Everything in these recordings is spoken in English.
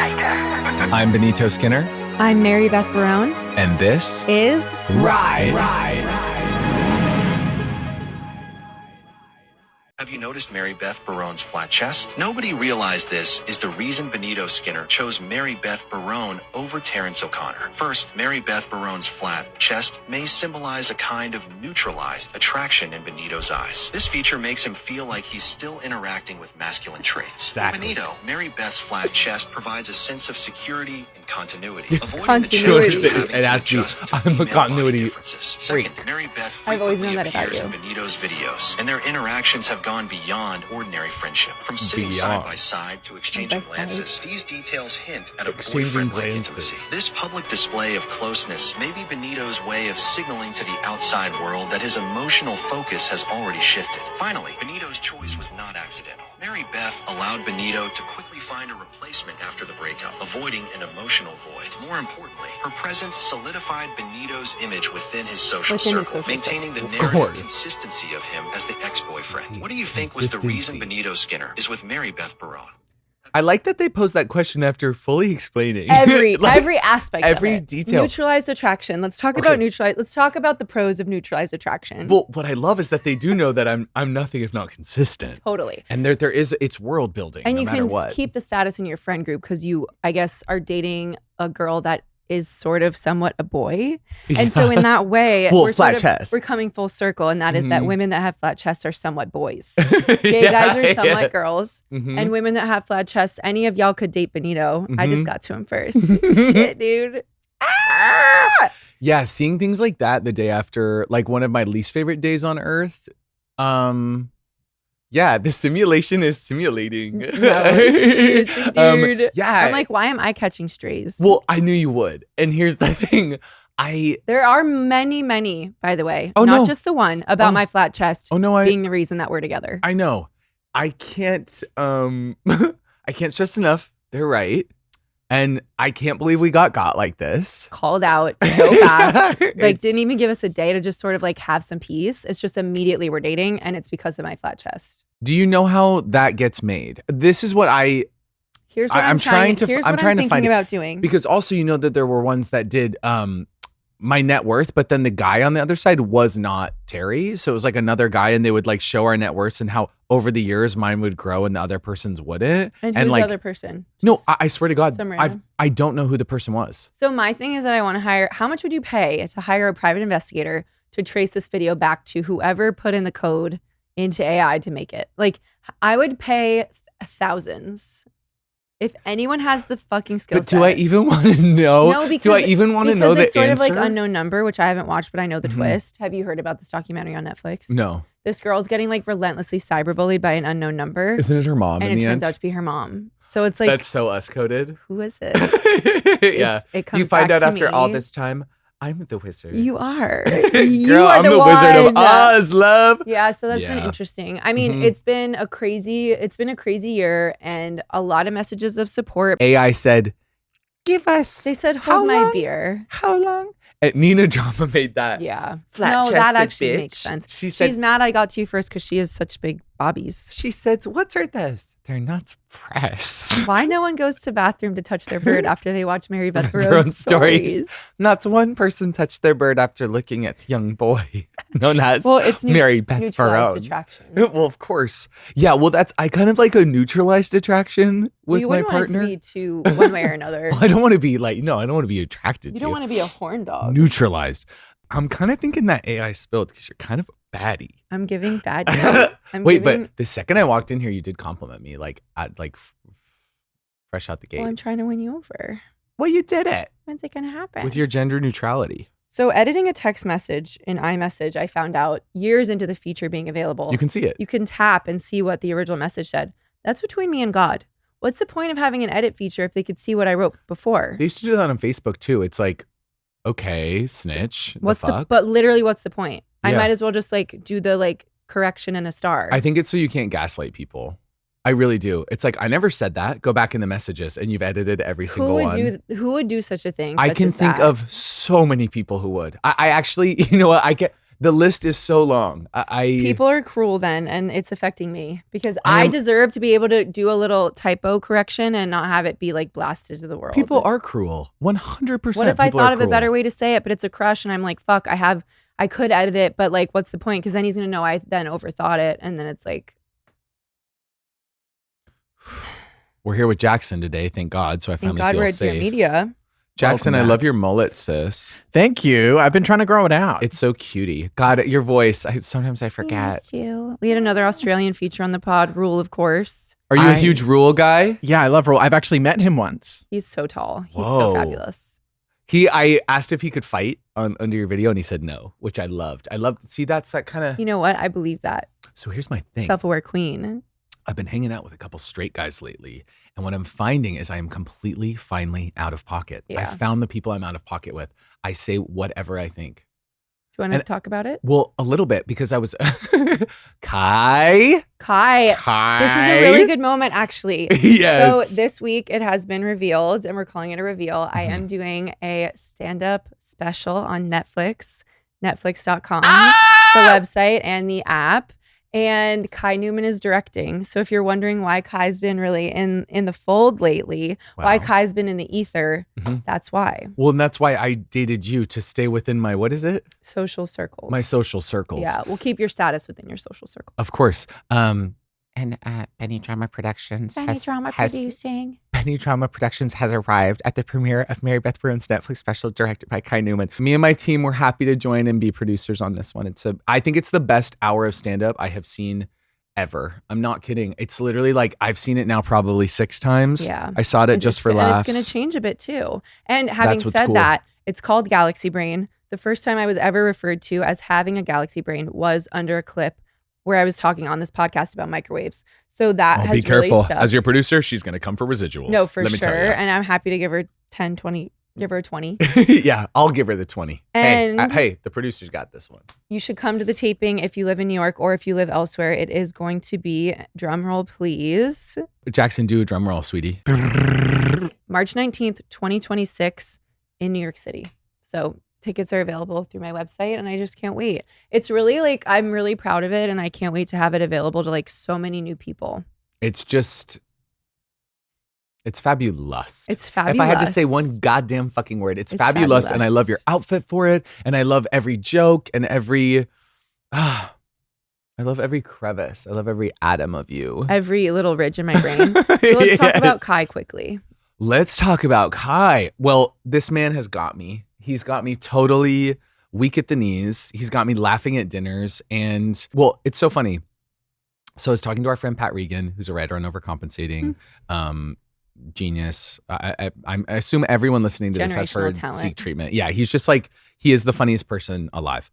Taika. I'm Benito Skinner. I'm Mary Beth Barone. And this is Ride. Have you noticed Mary Beth Barone's flat chest? Nobody realized this is the reason Benito Skinner chose Mary Beth Barone over Terrence O'Connor. First, Mary Beth Barone's flat chest may symbolize a kind of neutralized attraction in Benito's eyes. This feature makes him feel like he's still interacting with masculine traits. Exactly. For Benito, Mary Beth's flat chest provides a sense of security and continuity. Avoiding Continuity. the challenge of It having has to to be- adjust to I'm a female continuity body differences. Second, freak. Mary Beth I've always known frequently that about appears you. in Benito's videos, and their interactions have gone beyond ordinary friendship. From sitting side by side to exchanging Side by glances, these details hint at a Exchanging boyfriend-like glances. intimacy. This public display of closeness may be Benito's way of signaling to the outside world that his emotional focus has already shifted. Finally, Benito's choice was not accidental. Mary Beth allowed Benito to quickly find a replacement after the breakup, avoiding an emotional void. More importantly, her presence solidified Benito's image within his social circle, maintaining the narrative consistency of him as the ex-boyfriend. What do you think was the reason Benito Skinner is with Mary Beth Barone? I like that they posed that question after fully explaining every Like, aspect every of it. detail. Neutralized attraction. Let's talk about Let's talk about the pros of neutralized attraction. Well, what I love is that they do know that I'm nothing if not consistent. Totally. And there is it's world building. And no you matter can what. keep the status in your friend group because you, I guess, are dating a girl that is sort of somewhat a boy. And so in that way, Well, we're flat chest. we're coming full circle. And that is that women that have flat chests are somewhat boys. Yeah, Gay guys are somewhat yeah. girls. Mhm. And women that have flat chests, any of y'all could date Benito. I just Mhm. got to him first. Shit, dude. Ah! Yeah, seeing things like that the day after, like one of my least favorite days on Earth. Yeah, the simulation is simulating. No, seriously, dude. Yeah. I'm like, why am I catching strays? Well, I knew you would. And here's the thing. There are many, by the way. Oh, not no. just the one about my flat chest being the reason that we're together. I know. I can't I can't stress enough. They're right. And I can't believe we got like this. Called out so fast. Yeah, Like didn't even give us a day to just sort of like have some peace. It's just immediately we're dating and it's because of my flat chest. Do you know how that gets made? This is what Here's what I'm trying to here's I'm what trying to thinking find it. about doing. Because also you know that there were ones that did my net worth, but then the guy on the other side was not Terry. So it was like another guy and they would like show our net worths and how over the years mine would grow and the other person's wouldn't. And who's like the other person? no, I swear to God, some random. I don't know who the person was. So my thing is that I want to hire, how much would you pay to hire a private investigator to trace this video back to whoever put in the code into AI to make it? Like I would pay thousands. If anyone has the fucking skill But do I even want to know? No, because, do I even want to know the it's sort answer? of like unknown number, which I haven't watched, but I know the Mhm. twist. Have you heard about this documentary on Netflix? No. This girl's getting like relentlessly cyberbullied by an unknown number. Isn't it her mom and in it the turns end? out to be her mom. So it's like, That's so us coded. who is it? Yeah. It comes You find back out to after all me. this time, I'm the wizard. You are. Girl, You are I'm the Wizard of one. Oz, love. Yeah, so that's been Yeah. interesting. I mean, Mhm. it's been a crazy year and a lot of messages of support. AI said, give us. They said, how hold my long? beer. How long? And Nina Drama made that. Yeah. Flat No, that chested actually bitch. makes sense. She said, She's mad I got to you first because she has such big bobbies. she said, what's are those? They're not pressed. Why no one goes to bathroom to touch their bird after they watch Mary Beth Their own Barone's stories. stories? Not one person touched their bird after looking at young boy known as Well, it's Mary Beth neutralized Barone. attraction. Well, of course. Yeah, well, I kind of like a neutralized attraction with you my wouldn't partner. want it to be two one way or another. Well, I don't want to be like, no, I don't want to be attracted You to don't want to be a horn dog. neutralized. I'm kind of thinking that AI spilled because you're kind of a baddie. I'm giving bad news. I'm Wait, giving, but the second I walked in here, you did compliment me, like at fresh out the gate. well, I'm trying to win you over. Well, you did it When's it going to happen? with your gender neutrality. So editing a text message in iMessage, I found out years into the feature being available. You can see it. You can tap and see what the original message said. That's between me and God. What's the point of having an edit feature if they could see what I wrote before? They used to do that on Facebook too. It's like, okay, snitch. What's the fuck? but literally what's the point? I Yeah. might as well just like do the like correction and a star. I think it's so you can't gaslight people. I really do. It's like, I never said that. Go back in the messages and you've edited every single one. Who would do such a thing? I such can as think that? of so many people who would. I actually, you know what? The list is so long. People are cruel then, and it's affecting me because I deserve to be able to do a little typo correction and not have it be like blasted to the world. People are cruel. 100%. What if I thought of a better way to say it, but it's a crush and I'm like, fuck, I could edit it, but like, what's the point? Because then he's going to know I then overthought it. And then it's like. We're here with Jackson today. Thank God. So I finally Thank God feel we're at safe. Dear Media. Jackson, I love your mullet, sis. Thank you. I've been trying to grow it out. It's so cutie. God, your voice. Sometimes I forget. Missed you. We had another Australian feature on the pod, Rule, of course. Are you a huge Rule guy? Yeah, I love Rule. I've actually met him once. He's so tall. He's Whoa. so fabulous. I asked if he could fight under your video and he said no, which I loved. See, that's that kind of. You know what? I believe that. So here's my thing. Self-aware queen. I've been hanging out with a couple straight guys lately. And what I'm finding is I am finally out of pocket. Yeah. I found the people I'm out of pocket with. I say whatever I think. Do you want to talk about it? Well, a little bit because I was Kai. This is a really good moment, actually. Yes. So this week it has been revealed, and we're calling it a reveal. I am doing a stand-up special on Netflix, netflix.com, the website and the app. And Kai Newman is directing. So if you're wondering why Kai's been really in the fold lately, why Kai's been in the ether, that's why. Well, and that's why I dated you, to stay within my, what is it? Social circles. My social circles. Yeah, we'll keep your status within your social circles. Of course. And Benny Drama Productions producing. Benny Drama Productions has arrived at the premiere of Mary Beth Barone's Netflix special directed by Kai Newman. Me and my team were happy to join and be producers on this one. I think it's the best hour of stand-up I have seen ever. I'm not kidding. It's literally like I've seen it now probably 6 times. Yeah. I saw it just for laughs. And it's going to change a bit too. And having said that, it's called Galaxy Brain. The first time I was ever referred to as having a galaxy brain was under a clip where I was talking on this podcast about microwaves. So that has be careful. Really stuck. As your producer, she's going to come for residuals. No, for Let me sure. tell you. And I'm happy to give her 10, 20, give her 20. Yeah, I'll give her the 20. And hey, the producer's got this one. You should come to the taping if you live in New York or if you live elsewhere. It is going to be, drum roll please, Jackson, do a drum roll, sweetie. March 19th, 2026 in New York City. So tickets are available through my website and I just can't wait. It's really like, I'm really proud of it and I can't wait to have it available to like so many new people. It's fabulous. It's fabulous. If I had to say one goddamn fucking word, it's fabulous. And I love your outfit for it. And I love every joke and I love every crevice. I love every atom of you. Every little ridge in my brain. So let's talk about Kai quickly. Let's talk about Kai. Well, this man has got me. He's got me totally weak at the knees. He's got me laughing at dinners. And well, it's so funny. So I was talking to our friend Pat Regan, who's a writer on Overcompensating. Genius. I assume everyone listening to this has heard Seek Treatment. Yeah, he's just like, he is the funniest person alive.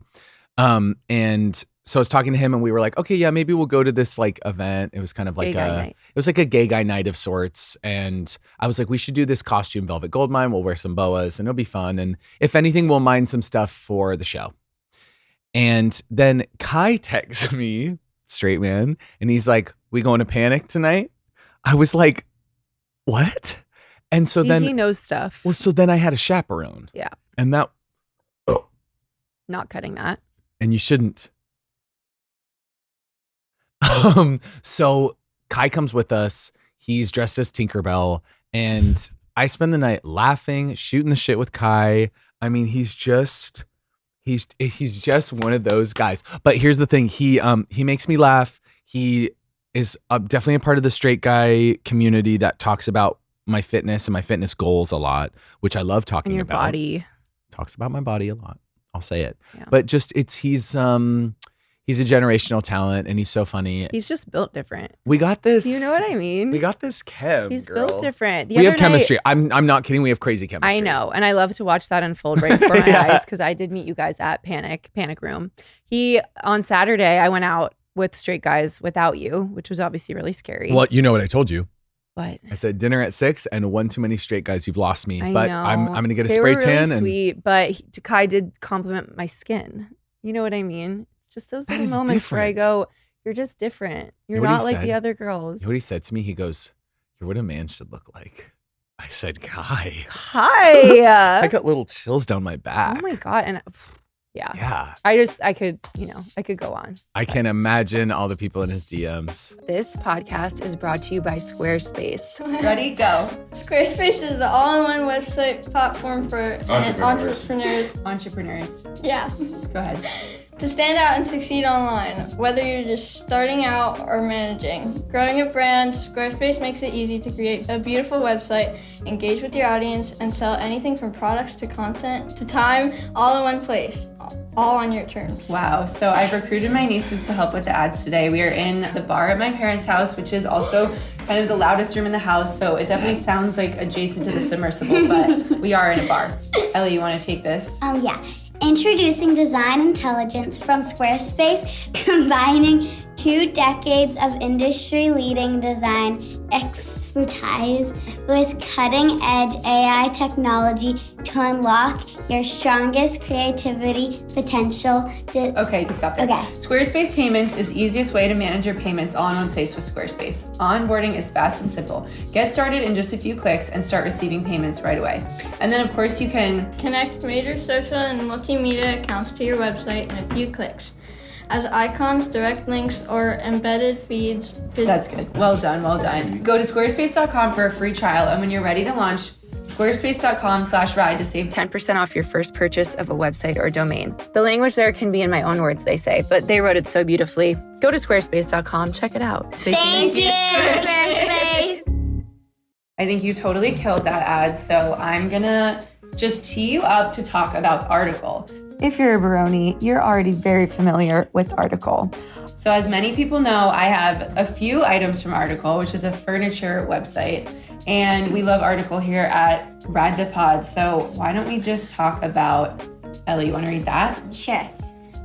And so I was talking to him and we were like, okay, yeah, maybe we'll go to this like event. It was kind of like it was like a gay guy night of sorts. And I was like, we should do this costume velvet goldmine. We'll wear some boas and it'll be fun. And if anything, we'll mine some stuff for the show. And then Kai texts me, straight man, and he's like, we going to Panic tonight? I was like, what? And so then he knows stuff. Well, so then I had a chaperone. Yeah. And that. Not cutting that. And you shouldn't. So Kai comes with us. He's dressed as Tinkerbell. And I spend the night laughing, shooting the shit with Kai. I mean, he's just one of those guys. But here's the thing. He makes me laugh. He is definitely a part of the straight guy community that talks about my fitness and my fitness goals a lot, which I love talking and your about. Body. Talks about my body a lot. I'll say it. Yeah. But just he's a generational talent and he's so funny. He's just built different. We got this. You know what I mean? We got this chem. He's girl. built different. We have chemistry. I'm not kidding. We have crazy chemistry. I know. And I love to watch that unfold right before my eyes because I did meet you guys at Panic Room. On Saturday, I went out with straight guys without you, which was obviously really scary. Well, you know what I told you. What? I said dinner at 6 and one too many straight guys. You've lost me. I but know. I'm going to get a they spray were tan. Really sweet, but Kai did compliment my skin. You know what I mean? It's just those little moments where I go, you're just different. You're not like the other girls. You know what he said to me? He goes, you're what a man should look like. I said, Kai. Hi. I got little chills down my back. Oh my God. And Yeah. Yeah. I could go on. I can imagine all the people in his DMs. This podcast is brought to you by Squarespace. Ready? Go. Squarespace is the all-in-one website platform for entrepreneurs. Yeah. Go ahead. To stand out and succeed online, whether you're just starting out or managing. Growing a brand, Squarespace makes it easy to create a beautiful website, engage with your audience, and sell anything from products to content to time, all in one place, all on your terms. Wow. So I've recruited my nieces to help with the ads today. We are in the bar at my parents' house, which is also kind of the loudest room in the house. So it definitely sounds like adjacent to the submersible, but we are in a bar. Ellie, you want to take this? Yeah. Introducing design intelligence from Squarespace, combining 2 decades of industry-leading design expertise with cutting-edge AI technology to unlock your strongest creativity potential. Okay, you can stop there. Okay. Squarespace Payments is the easiest way to manage your payments all in one place with Squarespace. Onboarding is fast and simple. Get started in just a few clicks and start receiving payments right away. And then, of course, you can Connect major social and multimedia accounts to your website in a few clicks. As icons, direct links, or embedded feeds. That's good. Well done, well done. Go to squarespace.com for a free trial, and when you're ready to launch, squarespace.com/ride to save 10% off your first purchase of a website or domain. The language there can be in my own words, they say, but they wrote it so beautifully. Go to squarespace.com, check it out. So Thank you, Squarespace. I think you totally killed that ad, so I'm gonna just tee you up to talk about Article. If you're a Barone, you're already very familiar with Article. So as many people know, I have a few items from Article, which is a furniture website, and we love Article here at Ride the Pod. So why don't we just talk about, Ellie, you wanna read that? Sure.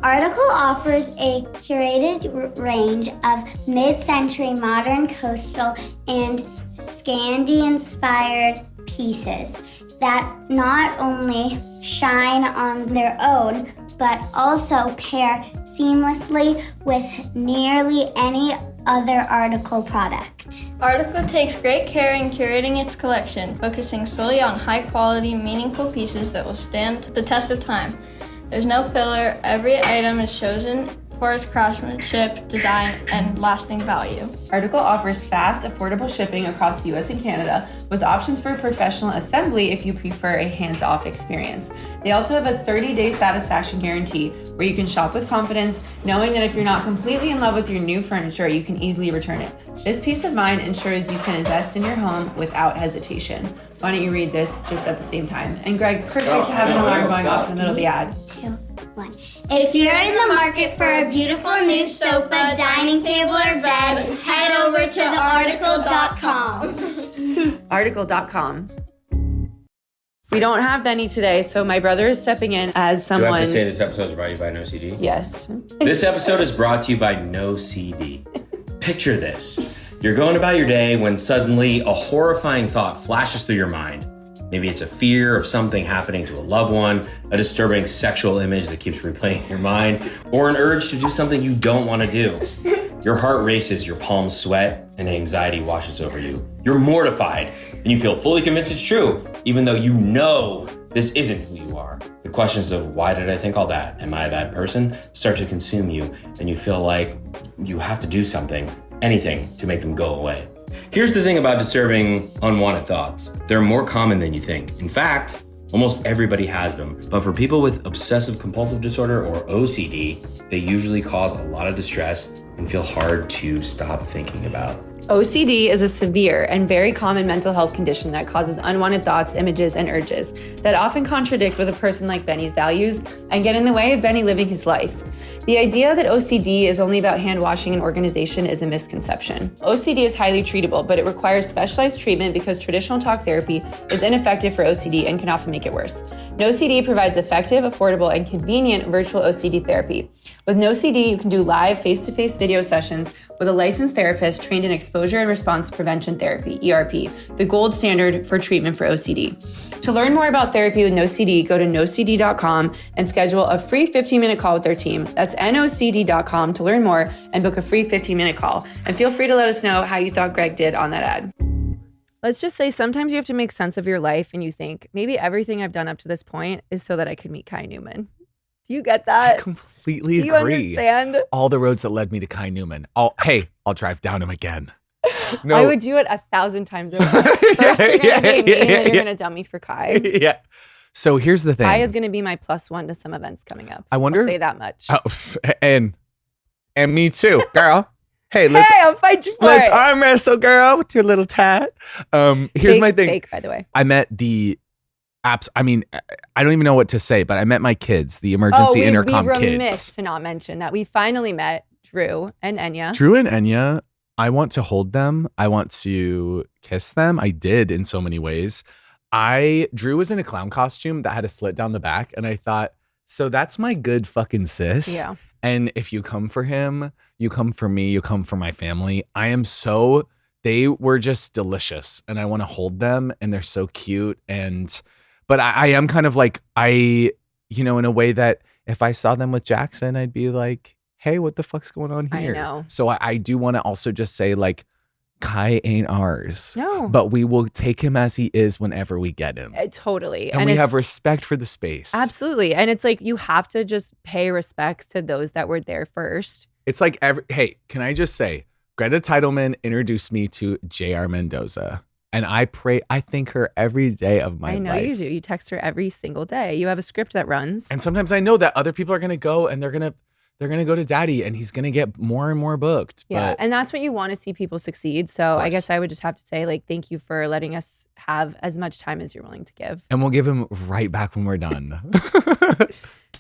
Article offers a curated range of mid-century modern coastal and Scandi-inspired pieces that not only shine on their own, but also pair seamlessly with nearly any other Article product. Article takes great care in curating its collection, focusing solely on high-quality, meaningful pieces that will stand the test of time. There's no filler. Every item is chosen for its craftsmanship, design, and lasting value. Article offers fast, affordable shipping across the US and Canada with options for professional assembly if you prefer a hands-off experience. They also have a 30-day satisfaction guarantee where you can shop with confidence, knowing that if you're not completely in love with your new furniture, you can easily return it. This peace of mind ensures you can invest in your home without hesitation. Why don't you read this just at the same time? And Greg, perfect to have an alarm going off in the middle of the ad. 2, 1. If you're in the market for a beautiful new sofa, dining table, or bed, head over to thearticle.com. Article.com. We don't have Benny today, so my brother is stepping in as someone. Do I have to say this episode is brought to you by No CD? Yes. This episode is brought to you by No CD. Picture this. You're going about your day when suddenly a horrifying thought flashes through your mind. Maybe it's a fear of something happening to a loved one, a disturbing sexual image that keeps replaying in your mind, or an urge to do something you don't want to do. Your heart races, your palms sweat, and anxiety washes over you. You're mortified, and you feel fully convinced it's true, even though you know this isn't who you are. The questions of why did I think all that? Am I a bad person? Start to consume you, and you feel like you have to do something, anything, to make them go away. Here's the thing about disturbing, unwanted thoughts. They're more common than you think. In fact, almost everybody has them. But for people with obsessive compulsive disorder or OCD, they usually cause a lot of distress and feel hard to stop thinking about. OCD is a severe and very common mental health condition that causes unwanted thoughts, images, and urges that often contradict with a person like Benny's values and get in the way of Benny living his life. The idea that OCD is only about hand washing and organization is a misconception. OCD is highly treatable, but it requires specialized treatment because traditional talk therapy is ineffective for OCD and can often make it worse. NoCD provides effective, affordable, and convenient virtual OCD therapy. With NoCD, you can do live face-to-face video sessions with a licensed therapist trained in exposure and response prevention therapy, ERP, the gold standard for treatment for OCD. To learn more about therapy with NoCD, go to nocd.com and schedule a free 15-minute call with their team. That's nocd.com to learn more and book a free 15-minute call. And feel free to let us know how you thought Greg did on that ad. Let's just say sometimes you have to make sense of your life and you think, maybe everything I've done up to this point is so that I could meet Kai Newman. Do you get I that? completely Do you agree. understand? All the roads that led me to Kai Newman. I'll drive down him again. No. I would do it 1,000 times over. First, you're going to be me, and then you're going to dump me for Kai. Yeah. So here's the thing. Kai is going to be my +1 to some events coming up. I wonder. I'll say that much. Oh, and me too, girl. Hey, let's I'll fight you for let's it. arm wrestle, girl, with your little tat. Here's my thing. Fake, by the way. I met the apps. I mean, I don't even know what to say, but I met my kids, the emergency intercom we kids. remiss to not mention that we finally met Drew and Enya. Drew and Enya, I want to hold them. I want to kiss them. I did in so many ways. Drew was in a clown costume that had a slit down the back, and I thought, so that's my good fucking sis. Yeah. And if you come for him, you come for me, you come for my family. They were just delicious, and I want to hold them, and they're so cute. But I am kind of like, in a way that if I saw them with Jackson, I'd be like, hey, what the fuck's going on here? I know. So I do want to also just say, like, Kai ain't ours. No. But we will take him as he is whenever we get him. Totally. And we have respect for the space. Absolutely. And it's like, you have to just pay respects to those that were there first. It's like, hey, can I just say, Greta Titelman introduced me to J.R. Mendoza. And I thank her every day of my life. I know you do. You text her every single day. You have a script that runs. And sometimes I know that other people are going to go and they're going to go to Daddy and he's going to get more and more booked. Yeah. But And that's what you want to see people succeed. So I guess I would just have to say, like, thank you for letting us have as much time as you're willing to give. And we'll give him right back when we're done.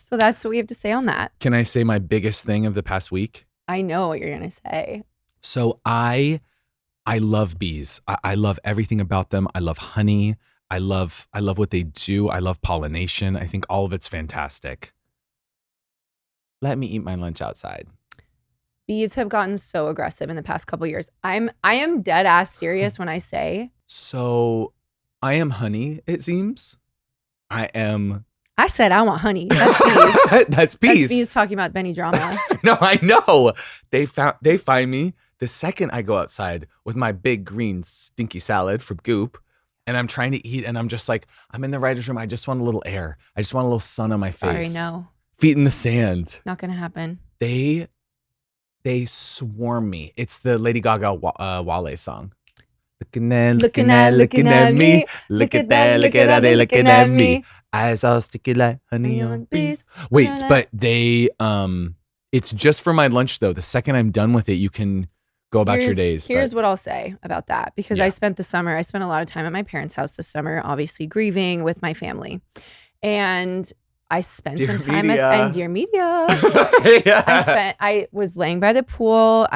So that's what we have to say on that. Can I say my biggest thing of the past week? I know what you're going to say. So I love bees. I love everything about them. I love honey. I love what they do. I love pollination. I think all of it's fantastic. Let me eat my lunch outside. Bees have gotten so aggressive in the past couple of years. I am dead ass serious when I say. So I am honey, it seems. I said I want honey. That's bees. That's bees. That's bees talking about Benny drama. No, I know. They find me the second I go outside with my big green stinky salad from Goop, and I'm trying to eat, and I'm just like, I'm in the writer's room. I just want a little air. I just want a little sun on my face. Sorry, no. Feet in the sand. Not gonna happen. They swarm me. It's the Lady Gaga Wale song. Looking at me. Look at that, they looking at me. Eyes all sticky like honey on bees. Wait, but they it's just for my lunch though. The second I'm done with it, you can go about your days. Here's what I'll say about that, because I spent a lot of time at my parents' house this summer, obviously grieving with my family. And I spent some time at Dear Media. I was laying by the pool.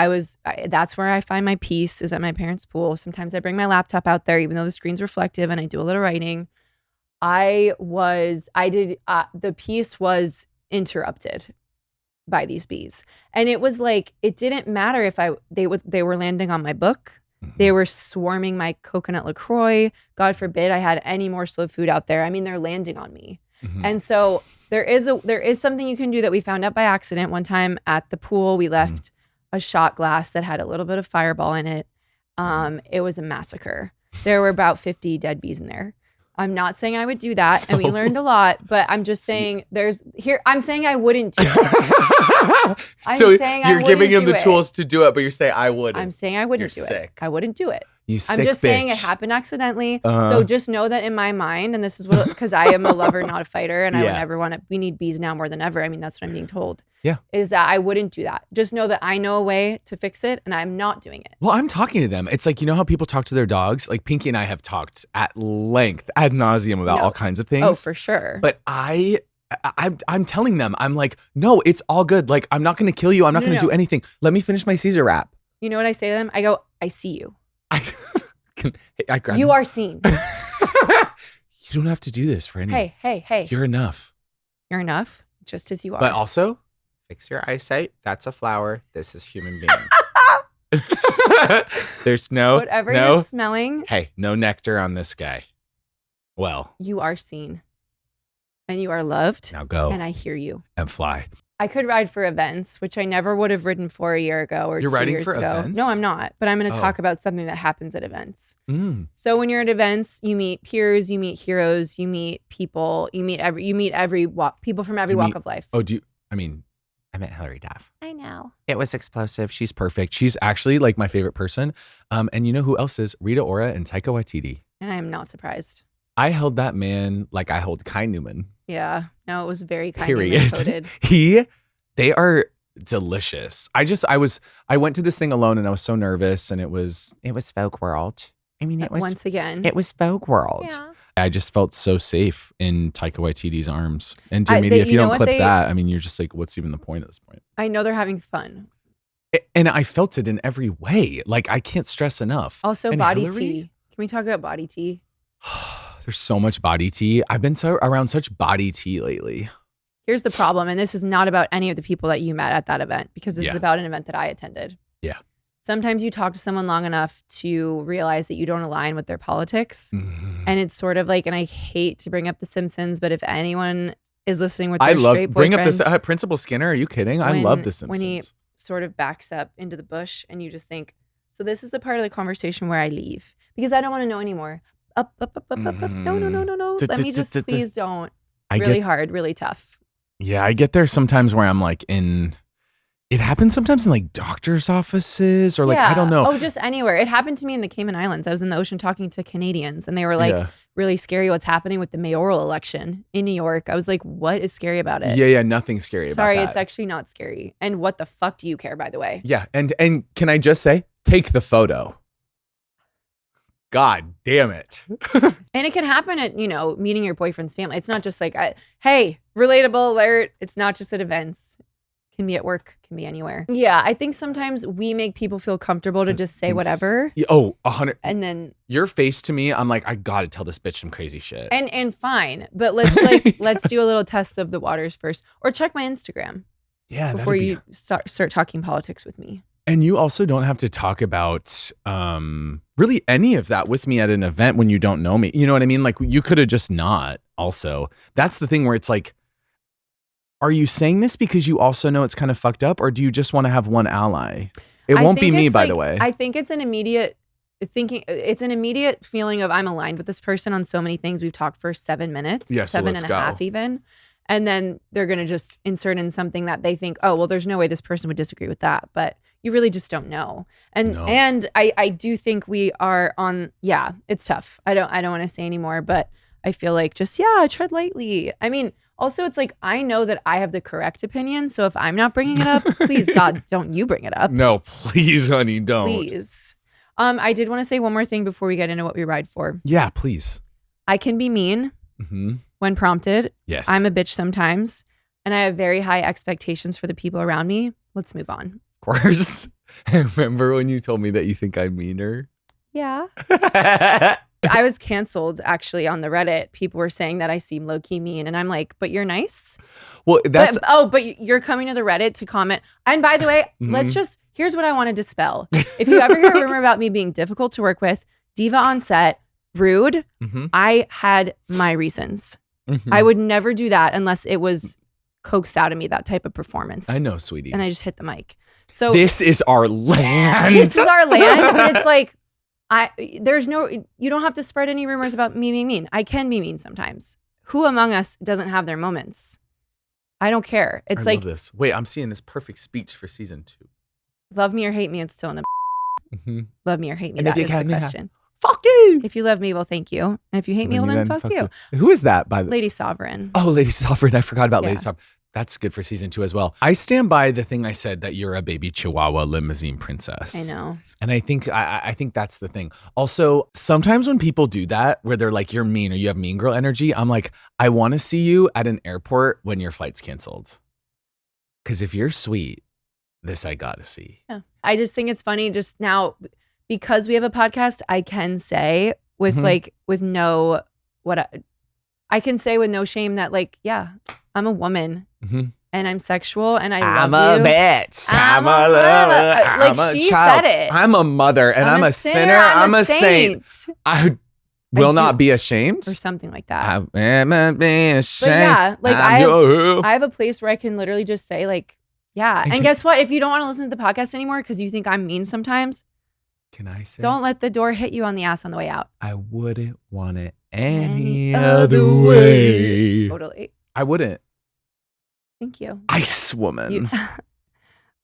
That's where I find my peace, is at my parents' pool. Sometimes I bring my laptop out there, even though the screen's reflective, and I do a little writing. The piece was interrupted by these bees. And it was like, it didn't matter if they were landing on my book. Mm-hmm. They were swarming my coconut LaCroix. God forbid I had any morsel of food out there. I mean, they're landing on me. Mm-hmm. And so there is something you can do that we found out by accident. One time at the pool, we left a shot glass that had a little bit of fireball in it. It was a massacre. There were about 50 dead bees in there. I'm not saying I would do that, and we learned a lot, but I'm just saying I'm saying I wouldn't do it. So you're giving him the tools to do it, but you're saying I wouldn't. I'm saying I wouldn't do it. I wouldn't do it. You sick I'm just bitch. saying it happened accidentally. So just know that in my mind, and this is what, because I am a lover, not a fighter, and I would never want to, we need bees now more than ever. I mean, that's what I'm being told. Yeah. Is that I wouldn't do that. Just know that I know a way to fix it, and I'm not doing it. Well, I'm talking to them. It's like, you know how people talk to their dogs? Like Pinky and I have talked at length, ad nauseum about all kinds of things. Oh, for sure. But I'm telling them, I'm like, no, it's all good. Like, I'm not going to kill you. I'm not going to do anything. Let me finish my Caesar wrap. You know what I say to them? I go, I see you. I grab you are seen. You don't have to do this for anyone. Hey. You're enough. You're enough, just as you are. But also, fix your eyesight. That's a flower. This is human being. There's whatever you're smelling. Hey, no nectar on this guy. Well, you are seen. And you are loved. Now go. And I hear you. And fly. I could ride for events, which I never would have ridden for a year ago or You're 2 riding years for ago. events? No, I'm not. But I'm going to Oh. talk about something that happens at events. Mm. So when you're at events, you meet peers, you meet heroes, you meet people, you meet people from every You walk meet- of life. Oh, I met Hilary Duff. I know. It was explosive. She's perfect. She's actually like my favorite person. And you know who else is? Rita Ora and Taika Waititi. And I am not surprised. I held that man like I hold Kai Newman. Yeah. No, it was very kind Period. coded. They are delicious. I went to this thing alone and I was so nervous and it was folk world. I mean, it was Once again. it was folk world. Yeah. I just felt so safe in Taika Waititi's arms. And I- maybe they- if you you know don't what clip they- that, I mean, you're just like, what's even the point at this point? I know they're having fun. And I felt it in every way. Like I can't stress enough. Also, And body Hilary? tea. Can we talk about body tea? There's so much body tea. I've been around such body tea lately. Here's the problem, and this is not about any of the people that you met at that event, because this is Yeah. about an event that I attended. Yeah. Sometimes you talk to someone long enough to realize that you don't align with their politics. Mhm. And it's sort of like, and I hate to bring up The Simpsons, but if anyone is listening with their I love straight bring up this boyfriend, Principal Skinner. Are you kidding? I love The Simpsons. when he sort of backs up into the bush and you just think, so this is the part of the conversation where I leave because I don't want to know anymore. Up. No. Let me just please don't. Really hard, really tough. Yeah, I get there sometimes where I'm like it happens sometimes in like doctor's offices or like, I don't know. Oh, just anywhere. It happened to me in the Cayman Islands. I was in the ocean talking to Canadians and they were like, Yeah. really scary what's happening with the mayoral election in New York. I was like, what is scary about it? Yeah, nothing scary Sorry, about that. it's actually not scary. And what the fuck do you care, by the way? Yeah, and can I just say, take the photo. God damn it. And it can happen at, meeting your boyfriend's family. It's not just like, hey, relatable alert. It's not just at events. Can be at work, can be anywhere. Yeah, I think sometimes we make people feel comfortable to just say whatever. Yeah, oh, 100. And then Your face to me, I'm like, I gotta tell this bitch some crazy shit. and fine, but let's let's do a little test of the waters first, or check my Instagram Yeah, before that'd be- you start talking politics with me. And you also don't have to talk about really any of that with me at an event when you don't know me. You know what I mean? Like you could have just not also. That's the thing where it's like, are you saying this because you also know it's kind of fucked up, or do you just want to have one ally? It won't be me, by the way. I think it's an immediate feeling of I'm aligned with this person on so many things. We've talked for 7 minutes, Yeah, so 7 let's and a half go. even. And then they're going to just insert in something that they think, oh, well, there's no way this person would disagree with that. But you really just don't know. And No. and I do think we are on, yeah, it's tough. I don't want to say anymore, but I feel like just, tread lightly. I mean, also it's like, I know that I have the correct opinion. So if I'm not bringing it up, please, God, don't you bring it up. No, please, honey, don't. Please. I did want to say one more thing before we get into what we ride for. Yeah, please. I can be mean Mm-hmm. when prompted. Yes. I'm a bitch sometimes, and I have very high expectations for the people around me. Let's move on. Of course. I remember when you told me that you think I'm meaner. Yeah. I was canceled actually on the Reddit. People were saying that I seem low key mean, and I'm like, but you're nice. Well, that's But you're coming to the Reddit to comment. And by the way, Mhm. here's what I want to dispel. If you ever hear a rumor about me being difficult to work with, diva on set, rude, Mhm. I had my reasons. Mhm. I would never do that unless it was coaxed out of me, that type of performance. I know, sweetie. And I just hit the mic. So This is our land. this is our land, but it's like, you don't have to spread any rumors about me being mean. I can be mean sometimes. Who among us doesn't have their moments? I don't care. It's I like, love this. Wait, I'm seeing this perfect speech for season 2. love me or hate me, it's still in a Mm-hmm. love me or hate me. And That if you is the can, yeah. question. Fuck you. If you love me, well, thank you. And if you hate me, well, then fuck you. Who is that, by the way? Lady Sovereign. Oh, Lady Sovereign. I forgot about Lady Yeah. Sovereign. That's good for season 2 as well. I stand by the thing I said that you're a baby Chihuahua limousine princess. I know. And I think I think that's the thing. Also, sometimes when people do that, where they're like, you're mean or you have mean girl energy, I'm like, I want to see you at an airport when your flight's canceled. Because if you're sweet, this I gotta see. Yeah. I just think it's funny just now because we have a podcast, I can say with Mhm. I can say with no shame that like, yeah, I'm a woman Mhm. and I'm sexual and I I'm love a you. bitch. I'm I'm a a lover. lover. Like, I'm a she child. said it. I'm a mother and I'm a sinner. I'm a saint. Will do- not be ashamed. or something like that. I am not being ashamed. But yeah, like I'm I have a place where I can literally just say like, yeah. And guess what? If you don't want to listen to the podcast anymore because you think I'm mean sometimes, Can I say? don't let the door hit you on the ass on the way out. I wouldn't want it any other way. Totally. I wouldn't. Thank you. Ice woman.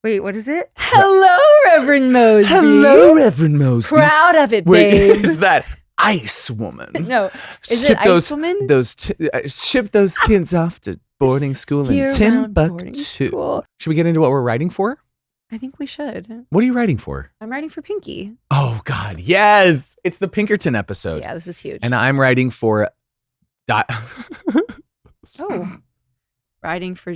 Wait, what is it? Hello, Reverend Mosby. Hello, Reverend Mosby. Proud of it, Wait, babe. is that Ice woman? No. Is Ship it Ice Woman? Ship those kids off to boarding school in Year-round boarding Timbuktu. school. Should we get into what we're writing for? I think we should. What are you writing for? I'm writing for Pinky. Oh, God. Yes. It's the Pinkerton episode. Yeah, this is huge. And I'm writing for. Oh. Writing for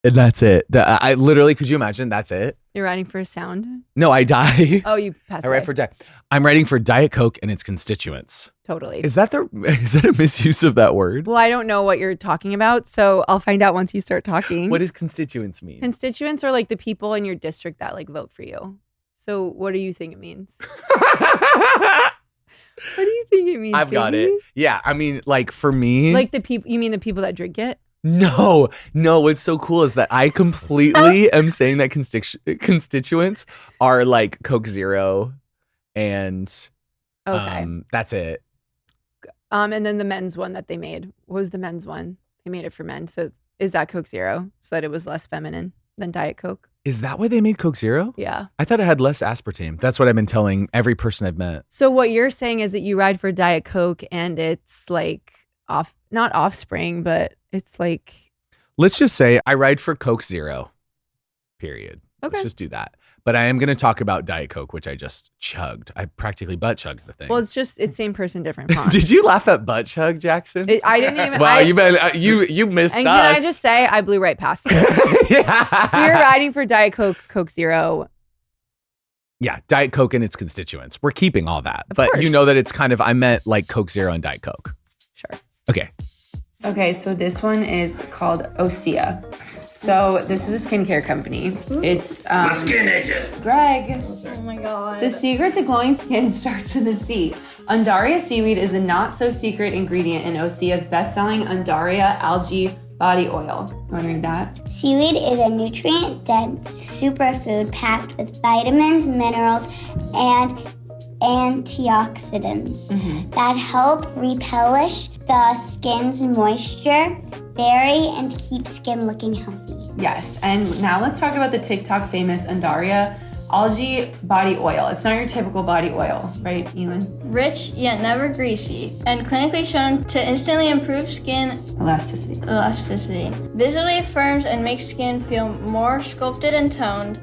And that's it. I literally, could you imagine? That's it. You're writing for a sound? No, I die. Oh, you passed I away. write for I'm writing for Diet Coke and its constituents. Totally. Is that a misuse of that word? Well, I don't know what you're talking about, so I'll find out once you start talking. What does constituents mean? Constituents are like the people in your district that like vote for you. So what do you think it means? What do you think it means? I've got it. baby? Yeah, I mean, like for me, Like the people, you mean the people that drink it? no. What's so cool is that I completely am saying that constituents are like Coke Zero, and Okay. that's it. And then the men's one that they made. What was the men's one? They made it for men. So is that Coke Zero so that it was less feminine than Diet Coke? Is that why they made Coke Zero? Yeah. I thought it had less aspartame. That's what I've been telling every person I've met. So what you're saying is that you ride for Diet Coke and it's like not offspring, but it's like. Let's just say I ride for Coke Zero. Period. Okay. Let's just do that. But I am going to talk about Diet Coke, which I just chugged. I practically butt chugged the thing. Well, it's same person, different fonts. Did you laugh at butt chug, Jackson? I didn't even. Wow, you missed And us. can I just say, I blew right past you. Yeah. So you're riding for Diet Coke, Coke Zero. Yeah, Diet Coke and its constituents. We're keeping all that. Of But you course. know that it's kind of, I meant like Coke Zero and Diet Coke. Sure. Okay. Okay, so this one is called Osea. So this is a skincare company. It's My skin itches. Greg. Oh my god. The secret to glowing skin starts in the sea. Undaria seaweed is a not-so-secret ingredient in Osea's best-selling Undaria algae body oil. You want to read that? Seaweed is a nutrient-dense superfood packed with vitamins, minerals, and antioxidants that help replenish the skin's moisture, bury, and keep skin looking healthy. Yes, and now let's talk about the TikTok famous Undaria algae body oil. It's not your typical body oil, right, Elin? Rich yet never greasy, and clinically shown to instantly improve skin Elasticity. visibly affirms and makes skin feel more sculpted and toned.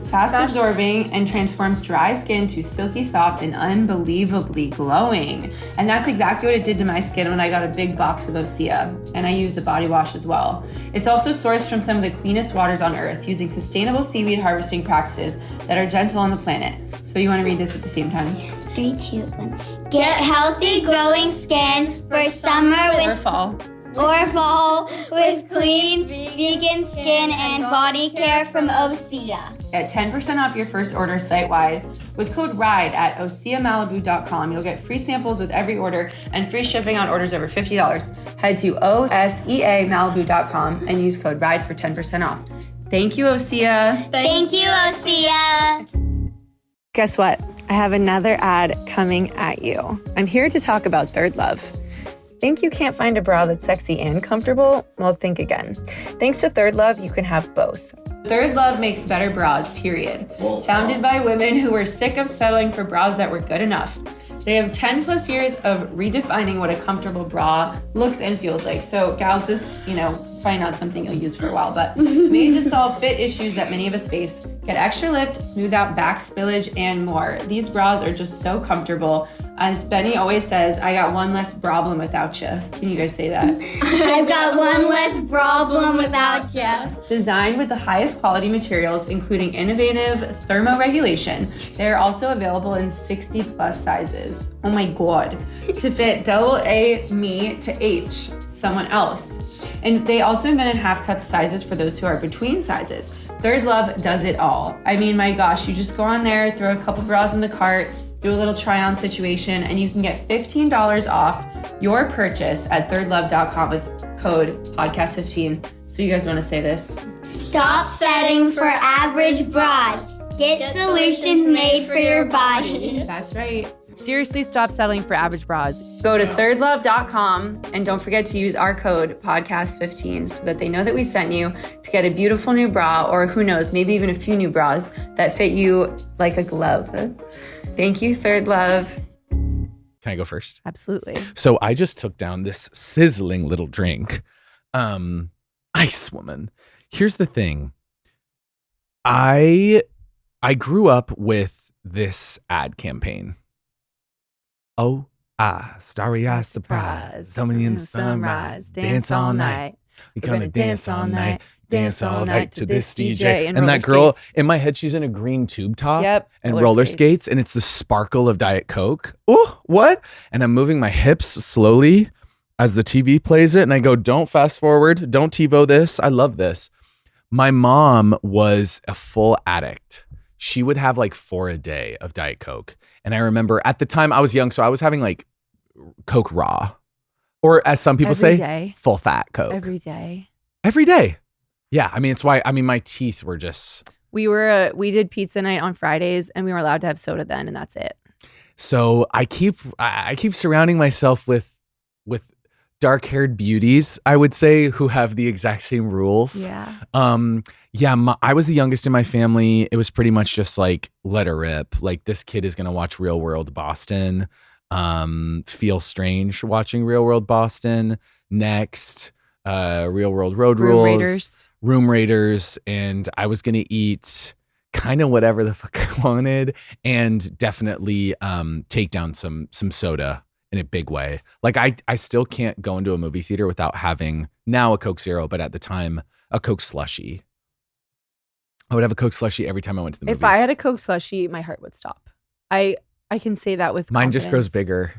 Fast absorbing and transforms dry skin to silky soft and unbelievably glowing. And that's exactly what it did to my skin when I got a big box of Osea. And I use the body wash as well. It's also sourced from some of the cleanest waters on earth using sustainable seaweed harvesting practices that are gentle on the planet. So you want to read this at the same time? 3, 2, 1. Get healthy, glowing skin for summer Or fall. or fall with clean, vegan skin and body care from Osea. At 10% off your first order site-wide with code RIDE at oseamalibu.com. You'll get free samples with every order and free shipping on orders over $50. Head to oseamalibu.com and use code RIDE for 10% off. Thank you, Osea. Thank you, Osea. Guess what? I have another ad coming at you. I'm here to talk about Third Love. Think you can't find a bra that's sexy and comfortable? Well, think again. Thanks to Third Love, you can have both. Third Love makes better bras, period. Founded by women who were sick of settling for bras that were good enough. They have 10 plus years of redefining what a comfortable bra looks and feels like. So gals, this, probably not something you'll use for a while, but made to solve fit issues that many of us face. Get extra lift, smooth out back spillage, and more. These bras are just so comfortable. As Benny always says, I got one less problem without you. Can you guys say that? I've got one less problem without you. Designed with the highest quality materials, including innovative thermoregulation, they are also available in 60 plus sizes. Oh my God. To fit AA me to H someone else. And they also invented half cup sizes for those who are between sizes. Third Love does it all. I mean, my gosh, you just go on there, throw a couple bras in the cart, do a little try-on situation, and you can get $15 off your purchase at thirdlove.com with code podcast15. So you guys want to say this? Stop setting for average bras. Get solutions made for your body. That's right. Seriously, stop settling for average bras. Go to thirdlove.com and don't forget to use our code podcast15 so that they know that we sent you to get a beautiful new bra, or who knows, maybe even a few new bras that fit you like a glove. Thank you, Third Love. Can I go first? Absolutely. So I just took down this sizzling little drink. Ice Woman. Here's the thing. I grew up with this ad campaign. Oh, starry-eyed surprise. Somebody in the sunrise. Dance all night. We're gonna dance all night. Dance all night to this DJ. And that girl, in my head, she's in a green tube top. Yep. And roller skates. And it's the sparkle of Diet Coke. Oh, what? And I'm moving my hips slowly as the TV plays it. And I go, don't fast forward. Don't TiVo this. I love this. My mom was a full addict. She would have like 4 a day of Diet Coke. And I remember at the time I was young, so I was having like Coke raw. Or as some people say, full fat Coke. Every day. Every day. Yeah. I mean, it's why, my teeth were just. We did pizza night on Fridays and we were allowed to have soda then, and that's it. So I keep surrounding myself with dark-haired beauties, I would say, who have the exact same rules. Yeah. I was the youngest in my family. It was pretty much just like, let her rip. Like, this kid is going to watch Real World Boston, feel strange watching Real World Boston, next, Real World Road Rules, Room Raiders, and I was going to eat kind of whatever the fuck I wanted, and definitely take down some soda in a big way. Like, I still can't go into a movie theater without having now a Coke Zero, but at the time, a Coke Slushie. I would have a Coke Slushie every time I went to the movies. If I had a Coke Slushie, my heart would stop. I can say that with mine confidence. just grows bigger.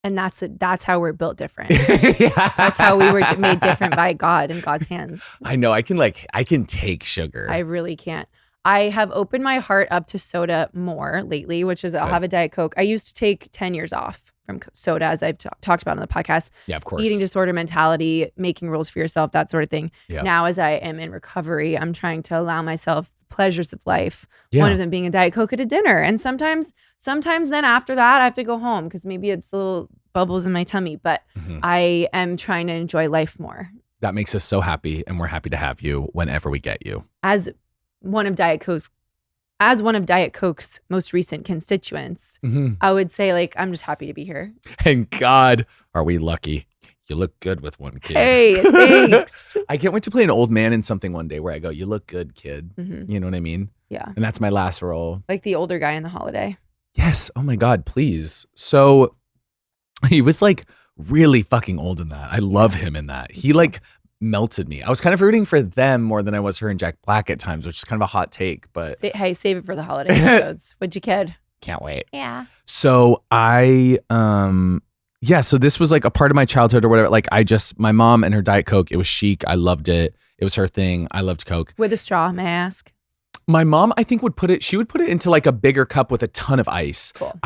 And that's how we're built different. Yeah. That's how we were made different by God in God's hands. I know. I can take sugar. I really can't. I have opened my heart up to soda more lately, which is I'll have a Diet Coke. I used to take 10 years off from soda, as I've talked about on the podcast. Yeah, of course. Eating disorder mentality, making rules for yourself, that sort of thing. Yeah. Now, as I am in recovery, I'm trying to allow myself pleasures of life. Yeah. One of them being a Diet Coke at a dinner. And sometimes then after that, I have to go home because maybe it's little bubbles in my tummy. But I am trying to enjoy life more. That makes us so happy, and we're happy to have you whenever we get you. As one of Diet Coke's most recent constituents, I would say, like, I'm just happy to be here. And God, are we lucky. You look good with one kid. Hey, thanks. I can't wait to play an old man in something one day where I go, you look good, kid. You know what I mean? Yeah. And that's my last role. Like the older guy in The Holiday. Yes. Oh my God, please. So he was like really fucking old in that. I love him in that. He like melted me. I was kind of rooting for them more than I was her and Jack Black at times, which is kind of a hot take, but Hey, save it for the holiday episodes. What'd you kid? can't wait. Yeah. So so this was like a part of my childhood or whatever. Like my mom and her Diet Coke, it was chic. I loved it. It was her thing. I loved Coke. With a straw, may I ask? My mom, I think she would put it into like a bigger cup with a ton of ice. Cool.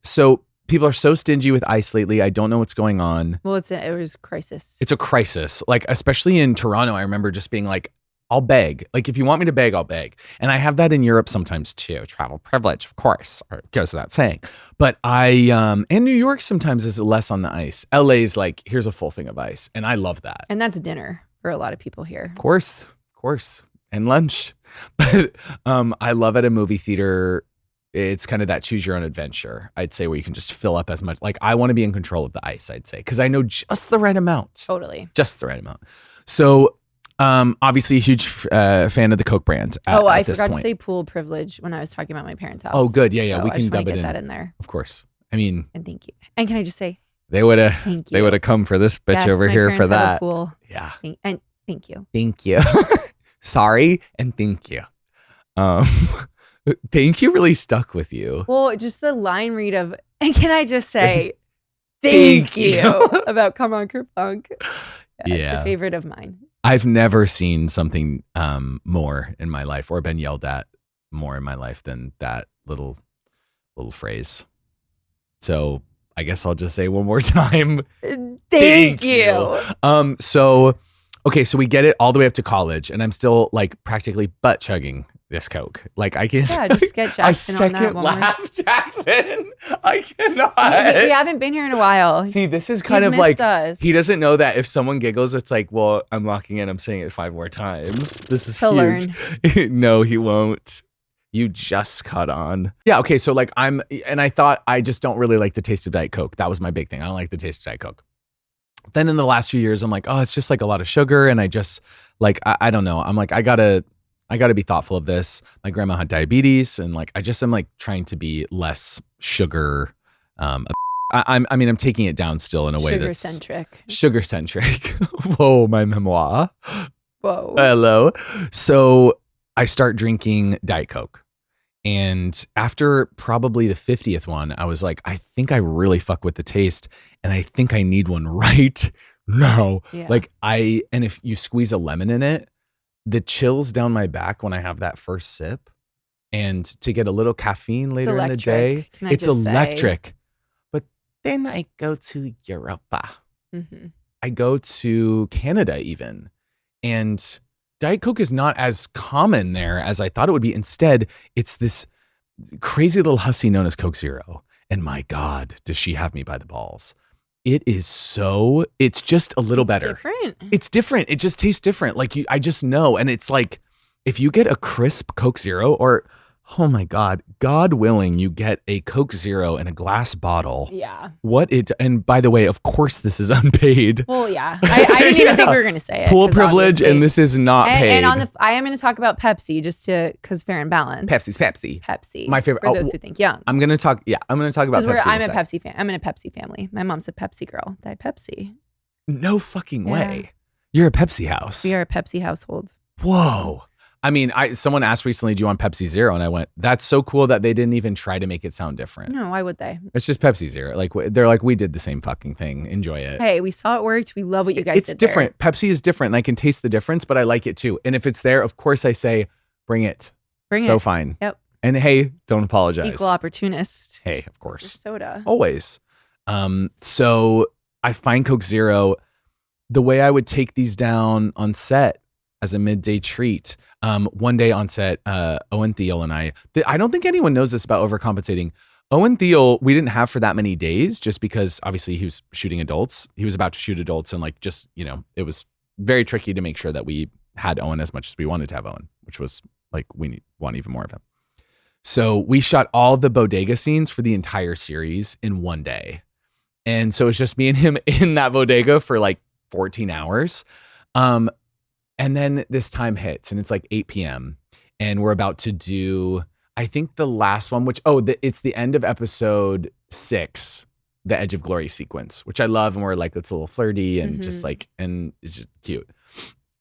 So people are so stingy with ice lately. I don't know what's going on. Well, it was a crisis. It's a crisis. Like, especially in Toronto, I remember just being like, I'll beg. Like, if you want me to beg, I'll beg. And I have that in Europe sometimes too. Travel privilege, of course, or it goes without saying. But and New York sometimes is less on the ice. LA's like, here's a full thing of ice. And I love that. And that's dinner for a lot of people here. Of course. And lunch. But I love at a movie theater, it's kind of that choose your own adventure, I'd say, where you can just fill up as much. Like, I want to be in control of the ice, I'd say, because I know just the right amount. Totally. Just the right amount. So obviously a huge fan of the Coke brand. I forgot to say pool privilege when I was talking about my parents' house. Oh, good. Yeah. So We can dub it get in. that in there. Of course. I mean, And thank you. And can I just say, they would have thank you. They would have come for this bitch Yes, over my here parents for have a that. pool. Yeah. And thank you. Thank you. Sorry and thank you. Thank you really stuck with you. Well, just the line read of, and can I just say, Thank thank you you. about Come On Kerplunk. Yeah. It's a favorite of mine. I've never seen something more in my life or been yelled at more in my life than that little phrase. So I guess I'll just say one more time. Thank you. So we get it all the way up to college, and I'm still like practically butt chugging this Coke. Like I can just get Jackson on that second one laugh, Jackson. I cannot. We haven't been here in a while. See, this is kind He's of like missed us. he doesn't know that if someone giggles, it's like, well, I'm locking in. I'm saying it 5 more times. This is He'll huge. No, he won't. You just caught on. Yeah. Okay. So like I thought I just don't really like the taste of Diet Coke. That was my big thing. I don't like the taste of Diet Coke. Then in the last few years, I'm like, oh, it's just like a lot of sugar, and I just like I don't know. I'm like I gotta be thoughtful of this. My grandma had diabetes, and like I just am like trying to be less sugar. I'm taking it down still in a way that's sugar centric. Whoa, my memoir. Whoa. Hello. So I start drinking Diet Coke. And after probably the 50th one, I was like, I think I really fuck with the taste, and I think I need one right now. Yeah. And if you squeeze a lemon in it, the chills down my back when I have that first sip, and to get a little caffeine later in the day, it's electric. But then I go to Europa. Mm-hmm. I go to Canada even. And Diet Coke is not as common there as I thought it would be. Instead, it's this crazy little hussy known as Coke Zero. And my God, does she have me by the balls. It's just a little better. Different. It's different. It just tastes different. I just know. And it's like, if you get a crisp Coke Zero, or, oh my God, God willing, you get a Coke Zero in a glass bottle. Yeah. And by the way, of course, this is unpaid. Well, yeah. I didn't even think we were going to say it. Pool privilege, and this is not paid. And I am going to talk about Pepsi because fair and balance. Pepsi. My favorite. For those who think young. I'm going to talk about Pepsi. I'm a Pepsi fan. I'm in a Pepsi family. My mom's a Pepsi girl. Diet Pepsi. No fucking way. You're a Pepsi house. We are a Pepsi household. Whoa. I mean, someone asked recently, do you want Pepsi Zero? And I went, that's so cool that they didn't even try to make it sound different. No, why would they? It's just Pepsi Zero. Like, they're like, we did the same fucking thing. Enjoy it. Hey, we saw it worked. We love what you guys did. It's different. Pepsi is different, and I can taste the difference, but I like it too. And if it's there, of course I say, bring it. So fine. Yep. And hey, don't apologize. Equal opportunist. Hey, of course. Soda. Always. So I find Coke Zero, the way I would take these down on set as a midday treat. One day on set, Owen Thiel and I don't think anyone knows this about overcompensating. Owen Thiel, we didn't have for that many days just because obviously he was shooting adults. He was about to shoot adults, and it was very tricky to make sure that we had Owen as much as we wanted to have Owen, which was like, we want even more of him. So we shot all the bodega scenes for the entire series in one day. And so it's just me and him in that bodega for like 14 hours. And then this time hits, and it's like 8 p.m. and we're about to do, I think the last one, it's the end of episode 6, the Edge of Glory sequence, which I love. And we're like, it's a little flirty and just like, and it's just cute.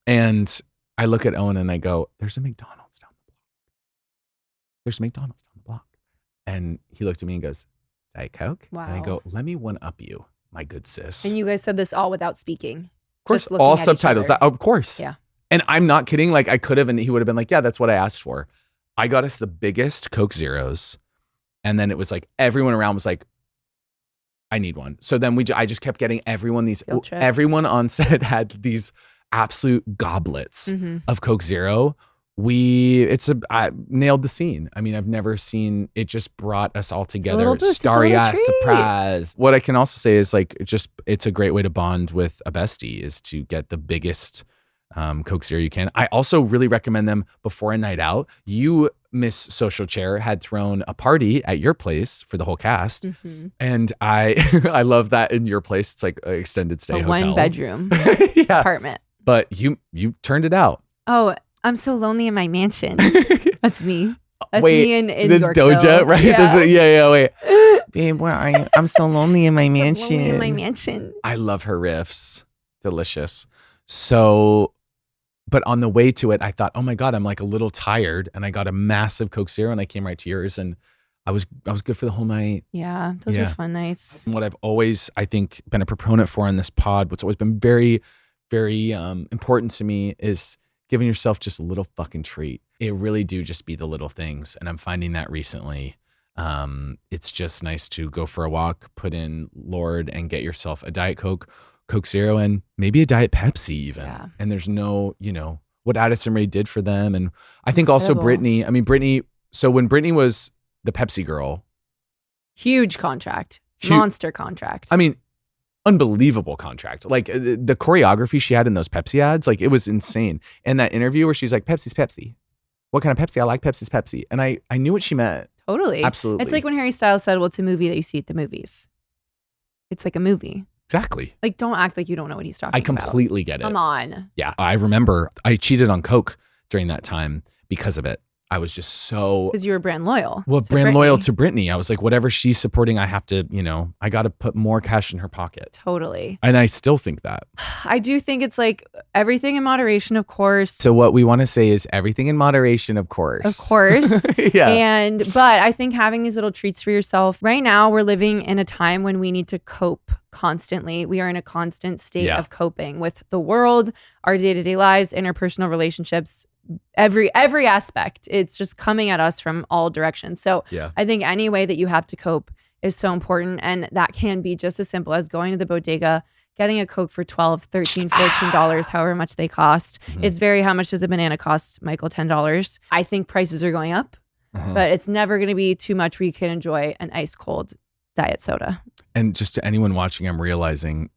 And I look at Owen and I go, there's a McDonald's down the block. There's a McDonald's down the block. And he looked at me and goes, Diet Coke? Wow. And I go, let me one up you, my good sis. And you guys said this all without speaking. Of course, all subtitles. Of course. Yeah. And I'm not kidding. Like, I could have, and he would have been like, yeah, that's what I asked for. I got us the biggest Coke Zeros. And then it was like, everyone around was like, I need one. So then I just kept getting everyone on set had these absolute goblets of Coke Zero. I nailed the scene. I mean, I've never seen, it just brought us all together. Starry ass surprise. What I can also say is like, it's a great way to bond with a bestie, is to get the biggest Coke Zero you can. I also really recommend them before a night out. You, Miss Social Chair, had thrown a party at your place for the whole cast. And I love that in your place. It's like an extended stay hotel. 1-bedroom apartment. But you turned it out. Oh, I'm so lonely in my mansion. That's me. That's wait, me in this Yorkville. Doja, right? Yeah. Wait. Babe, where are you? I'm so lonely in my mansion. Lonely in my mansion. I love her riffs. Delicious. So, but on the way to it, I thought, oh my God, I'm like a little tired. And I got a massive Coke Zero and I came right to yours, and I was good for the whole night. Yeah, those were fun nights. And what I've always, I think, been a proponent for on this pod, what's always been very, very important to me is giving yourself just a little fucking treat. It really do just be the little things. And I'm finding that recently. It's just nice to go for a walk, put in Lord, and get yourself a Diet Coke, Coke Zero, and maybe a Diet Pepsi even. Yeah. And there's no, what Addison Rae did for them. And I think also Incredible. Brittany, so when Brittany was the Pepsi girl. Huge contract. Monster contract. Unbelievable contract. Like the choreography she had in those Pepsi ads, like it was insane. And that interview where she's like, Pepsi's Pepsi. What kind of Pepsi? I like Pepsi's Pepsi. And I knew what she meant. Totally. Absolutely. It's like when Harry Styles said, well, it's a movie that you see at the movies. It's like a movie. Exactly. Like, don't act like you don't know what he's talking about. I completely get it. Come on. Yeah. I remember I cheated on Coke during that time because of it. I was just so... Because you were brand loyal. Well, to brand Britney. loyal to Britney. I was like, whatever she's supporting, I have to, I got to put more cash in her pocket. Totally. And I still think that. I do think it's like everything in moderation, of course. So what we want to say is everything in moderation, of course. Of course. Yeah. But I think having these little treats for yourself. Right now, we're living in a time when we need to cope constantly. We are in a constant state of coping with the world, our day-to-day lives, interpersonal relationships, every aspect. It's just coming at us from all directions. So I think any way that you have to cope is so important. And that can be just as simple as going to the bodega, getting a Coke for $12, $13, $14, however much they cost. It's very, how much does a banana cost, Michael? $10. I think prices are going up, but it's never going to be too much where you can enjoy an ice cold diet soda. And just to anyone watching, I'm realizing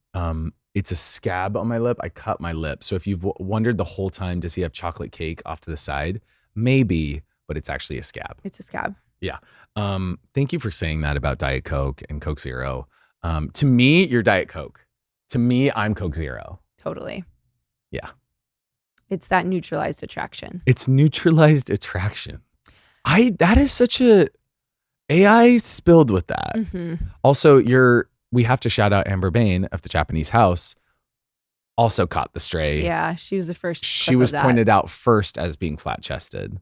it's a scab on my lip. I cut my lip. So if you've wondered the whole time, does he have chocolate cake off to the side? Maybe, but it's actually a scab. It's a scab. Yeah. Thank you for saying that about Diet Coke and Coke Zero. To me, you're Diet Coke. To me, I'm Coke Zero. Totally. Yeah. It's that neutralized attraction. It's neutralized attraction. That is such a AI spilled with that. Also, we have to shout out Amber Bain of the Japanese House. Also caught the stray. Yeah, she was the first. She was pointed out first as being flat chested.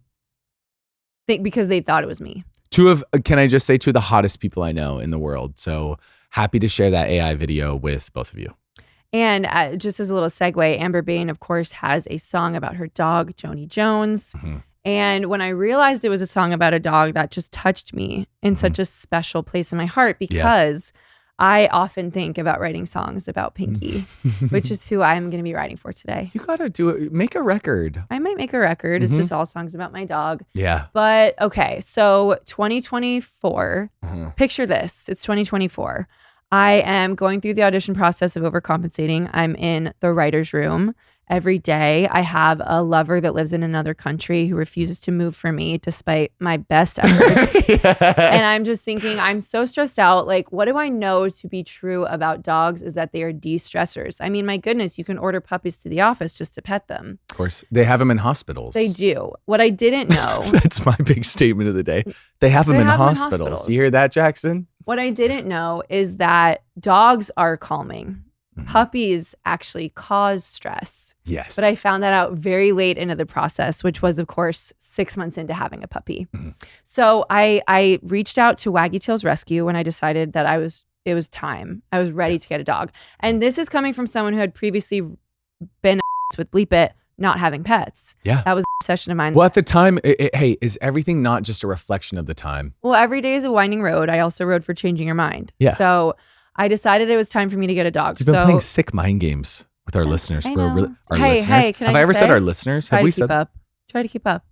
Because they thought it was me. Can I just say, two of the hottest people I know in the world. So happy to share that AI video with both of you. And just as a little segue, Amber Bain, of course, has a song about her dog, Joni Jones. And when I realized it was a song about a dog, that just touched me in such a special place in my heart, because I often think about writing songs about Pinky, which is who I'm going to be writing for today. You got to do it. Make a record. I might make a record. It's just all songs about my dog. Yeah. But okay, so 2024, picture this. It's 2024. I am going through the audition process of overcompensating. I'm in the writer's room every day. I have a lover that lives in another country who refuses to move for me despite my best efforts. And I'm just thinking, I'm so stressed out. Like, what do I know to be true about dogs is that they are de-stressors. I mean, my goodness, you can order puppies to the office just to pet them. Of course. They have them in hospitals. They do. What I didn't know. That's my big statement of the day. They have them in hospitals. You hear that, Jackson? What I didn't know is that dogs are calming. Puppies actually cause stress. Yes. But I found that out very late into the process, which was, of course, 6 months into having a puppy. So I reached out to Waggy Tail's Rescue when I decided that it was time. I was ready to get a dog. And this is coming from someone who had previously been with Bleep It, not having pets. Yeah. That was an obsession of mine. Well, at the time, hey, is everything not just a reflection of the time? Well, every day is a winding road. I also rode for changing your mind. Yeah. So I decided it was time for me to get a dog. You've been playing sick mind games with our listeners. I Our know. listeners. Hey, can Have I I ever just said say? our listeners? Have we said? Try to keep up.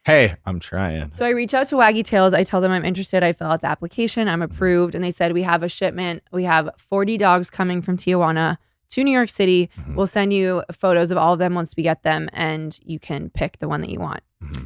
Hey, I'm trying. So I reach out to Waggy Tails. I tell them I'm interested. I fill out the application. I'm approved. And they said, we have a shipment. We have 40 dogs coming from Tijuana to New York City. We'll send you photos of all of them once we get them, and you can pick the one that you want.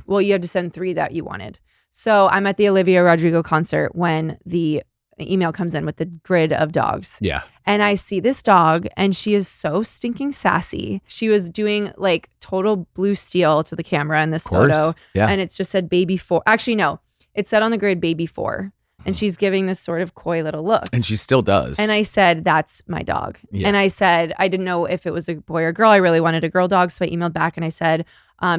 Well, you have to send 3 that you wanted. So I'm at the Olivia Rodrigo concert when the email comes in with the grid of dogs. Yeah. And I see this dog, and she is so stinking sassy. She was doing like total blue steel to the camera in this photo. Yeah. And it's just said baby 4. Actually, no, it said on the grid baby 4. And she's giving this sort of coy little look. And she still does. And I said, that's my dog. Yeah. And I said, I didn't know if it was a boy or girl. I really wanted a girl dog. So I emailed back and I said,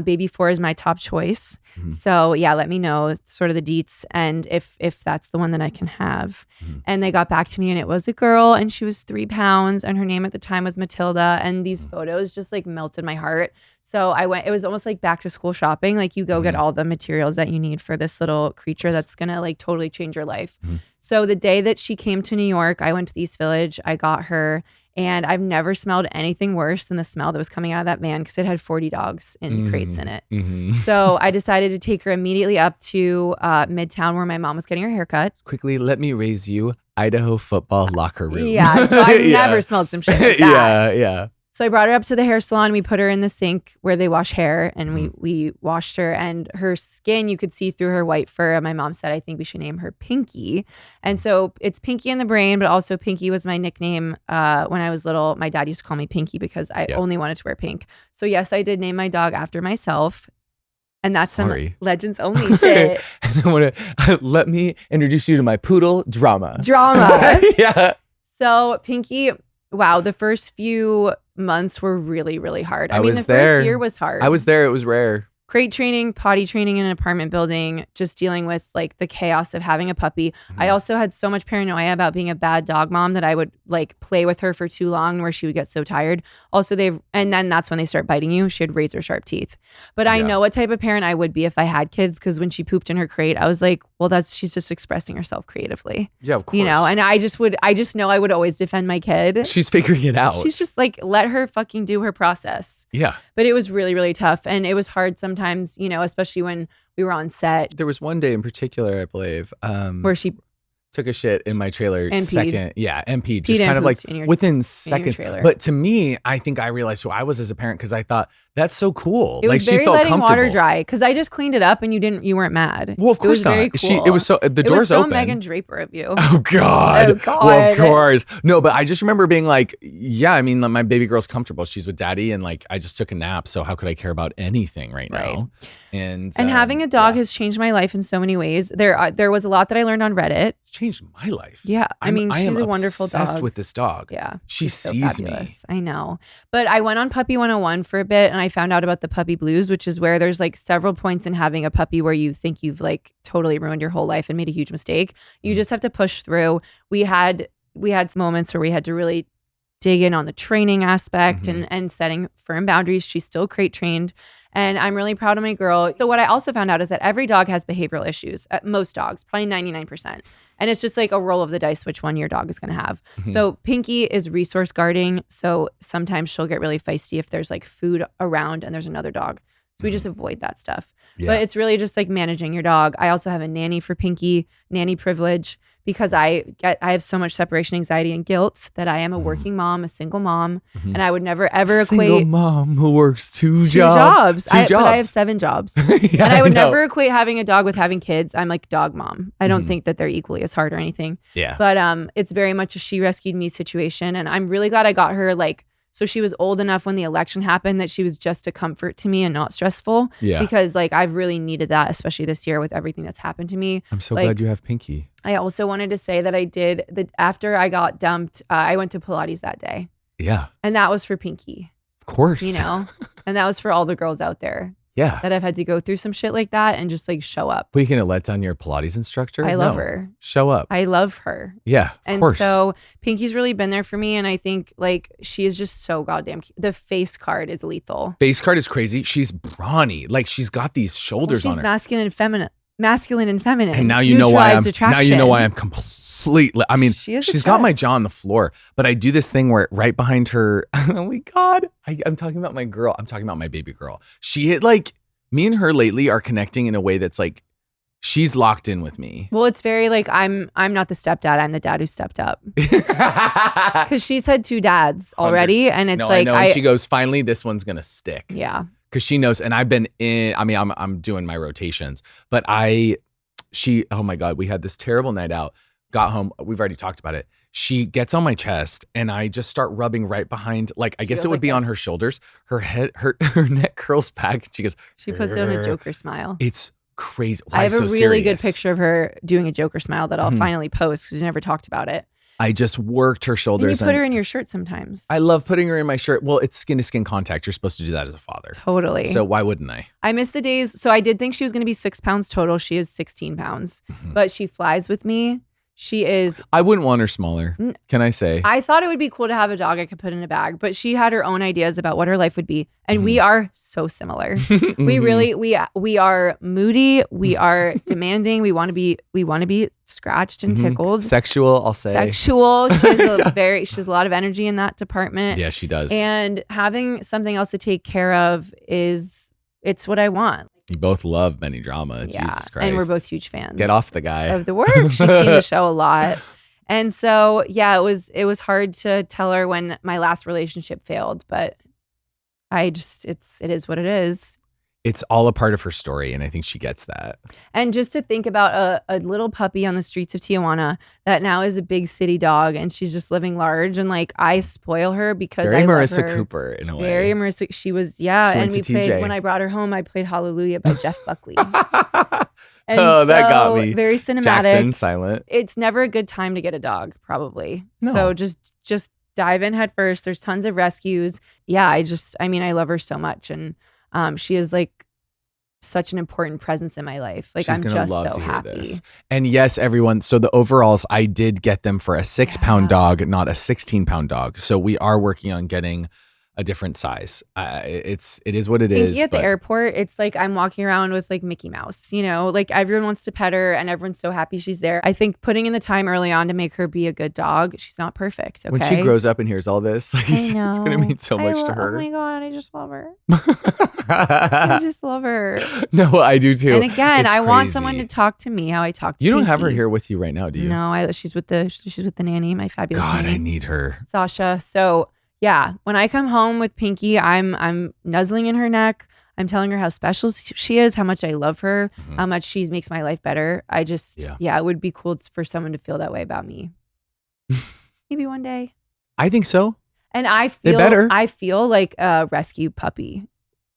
Baby 4 is my top choice. Mhm. So yeah, let me know sort of the deets and if that's the one that I can have. And they got back to me and it was a girl and she was 3 pounds and her name at the time was Matilda. And these photos just like melted my heart. So I went, it was almost like back to school shopping. Like you go get all the materials that you need for this little creature that's going to like totally change your life. So the day that she came to New York, I went to the East Village, I got her, and I've never smelled anything worse than the smell that was coming out of that van because it had 40 dogs in crates in it. So I decided to take her immediately up to Midtown where my mom was getting her haircut. Quickly, let me raise you Idaho football locker room. Yeah, so I've never smelled some shit like that. Yeah. So I brought her up to the hair salon. We put her in the sink where they wash hair and we washed her, and her skin, you could see through her white fur. And my mom said, I think we should name her Pinky. And so it's Pinky in the brain, but also Pinky was my nickname when I was little. My dad used to call me Pinky because I only wanted to wear pink. So yes, I did name my dog after myself. And that's some Legends Only shit. And I want to let me introduce you to my poodle, Drama. Yeah. So Pinky, wow, the first few months were really, really hard. I mean, the first year was hard. I was there. It was rare. Crate training, potty training in an apartment building, just dealing with like the chaos of having a puppy. I also had so much paranoia about being a bad dog mom that I would like play with her for too long where she would get so tired. Also, and then that's when they start biting you. She had razor sharp teeth. But I know what type of parent I would be if I had kids, because when she pooped in her crate, I was like, well, she's just expressing herself creatively. Yeah, of course. You know, and I just know I would always defend my kid. She's figuring it out. She's just like, let her fucking do her process. Yeah. But it was really, really tough. And it was hard sometimes, you know, especially when we were on set. There was one day in particular, I believe, where she took a shit in my trailer and second. Yeah, and peed. Peed Just and kind of like pooped within seconds. trailer. But to me, I think I realized who I was as a parent because I thought, that's so cool. It was like very she felt letting comfortable. water dry because I just cleaned it up and you weren't mad. Well, of course it was not. Very cool. It was so the doors it was so open. Megan Draper of you. Oh God. Oh God. Well, of course. No, but I just remember being like, yeah, I mean, my baby girl's comfortable. She's with daddy, and like I just took a nap. So how could I care about anything right now? And having a dog has changed my life in so many ways. There was a lot that I learned on Reddit. It's changed my life. Yeah, I mean, she's a wonderful dog. Obsessed with this dog. Yeah, she so sees fabulous. me. I know, but I went on Puppy 101 for a bit, and I found out about the puppy blues, which is where there's like several points in having a puppy where you think you've like totally ruined your whole life and made a huge mistake. You just have to push through. We had moments where we had to really dig in on the training aspect and setting firm boundaries. She's still crate trained. And I'm really proud of my girl. So what I also found out is that every dog has behavioral issues. Most dogs, probably 99%. And it's just like a roll of the dice which one your dog is going to have. So Pinky is resource guarding. So sometimes she'll get really feisty if there's like food around and there's another dog. So we just avoid that stuff. Yeah. But it's really just like managing your dog. I also have a nanny for Pinky, nanny privilege, because I have so much separation anxiety and guilt that I am a working mom, a single mom, and I would never ever equate single mom who works two jobs. Two jobs. But I have 7 jobs. And I would never equate having a dog with having kids. I'm like dog mom. I don't think that they're equally as hard or anything. Yeah. But it's very much a she rescued me situation, and I'm really glad I got her like. So she was old enough when the election happened that she was just a comfort to me and not stressful. Yeah. Because like I've really needed that, especially this year with everything that's happened to me. I'm so like, glad you have Pinky. I also wanted to say that I did after I got dumped, I went to Pilates that day. Yeah. And that was for Pinky. Of course. You know? And that was for all the girls out there. Yeah. That I've had to go through some shit like that and just like show up. But you gonna let down your Pilates instructor? I love her. Show up. I love her. Yeah, of course. So Pinky's really been there for me, and I think like she is just so goddamn cute. The face card is lethal. Face card is crazy. She's brawny. Like she's got these shoulders on her. She's masculine and feminine. And now you know why I'm attraction. Completely. I mean, she's got my jaw on the floor, but I do this thing where right behind her. Oh my God. I'm talking about my girl. I'm talking about my baby girl. Me and her lately are connecting in a way that's like, she's locked in with me. Well, it's very like, I'm not the stepdad. I'm the dad who stepped up. Because she's had 2 dads already. And it's like, and she goes, finally, this one's going to stick. Yeah. Because she knows, and I've been I'm doing my rotations, but oh my God, we had this terrible night out, got home. We've already talked about it. She gets on my chest and I just start rubbing right behind, like, I guess it would be on her shoulders. Her head, her neck curls back. And she puts on a Joker smile. It's crazy. I have a really good picture of her doing a Joker smile that I'll finally post because we never talked about it. I just worked her And you shoulders. put her in your shirt sometimes. I love putting her in my shirt. Well, it's skin to skin contact. You're supposed to do that as a father. Totally. So why wouldn't I? I miss the days. So I did think she was going to be 6 pounds total. She is 16 pounds, but she flies with me. She is. I wouldn't want her smaller. Can I say? I thought it would be cool to have a dog I could put in a bag, but she had her own ideas about what her life would be, and we are so similar. We really we are moody. We are demanding. We want to be scratched and tickled. Sexual, I'll say. Sexual. She has a lot of energy in that department. Yeah, she does. And having something else to take care of it's what I want. You both love Benny drama. Yeah, Jesus Christ. and we're both huge fans. Get off the guy. Of the work. She's seen the show a lot. And so, yeah, it was hard to tell her when my last relationship failed, but it is what it is. It's all a part of her story, and I think she gets that. And just to think about a little puppy on the streets of Tijuana that now is a big city dog, and she's just living large, and like I spoil her because Very I love Marissa her. Cooper in a way. Very Marissa. She was, yeah. She And went we to TJ. played, when I brought her home, I played Hallelujah by Jeff Buckley. And Oh, that got so, me. Very cinematic. Jackson, silent. It's never a good time to get a dog, probably. No. So just dive in head first. There's tons of rescues. Yeah, I love her so much. And she is like such an important presence in my life. Like, She's I'm gonna just love so to hear happy. this. And yes, everyone. So the overalls, I did get them for a 6-pound dog, not a 16-pound dog. So we are working on getting a different size. It is what it is. Pinky at the but- airport, it's like I'm walking around with like Mickey Mouse, you know, like everyone wants to pet her and everyone's so happy she's there. I think putting in the time early on to make her be a good dog, she's not perfect. Okay? When she grows up and hears all this, like, I it's going to know. mean so much to her. Oh my God, I just love her. I just love her. No, I do too. And again, It's I want crazy. someone to talk to me how I talk to You don't have her Pinky. here with you right now, do you? No, she's with the nanny, my fabulous God, nanny. I need her. Sasha. So yeah, when I come home with Pinky, I'm nuzzling in her neck. I'm telling her how special she is, how much I love her, how much she makes my life better. I just, it would be cool for someone to feel that way about me. Maybe one day. I think so. And I feel like a rescue puppy.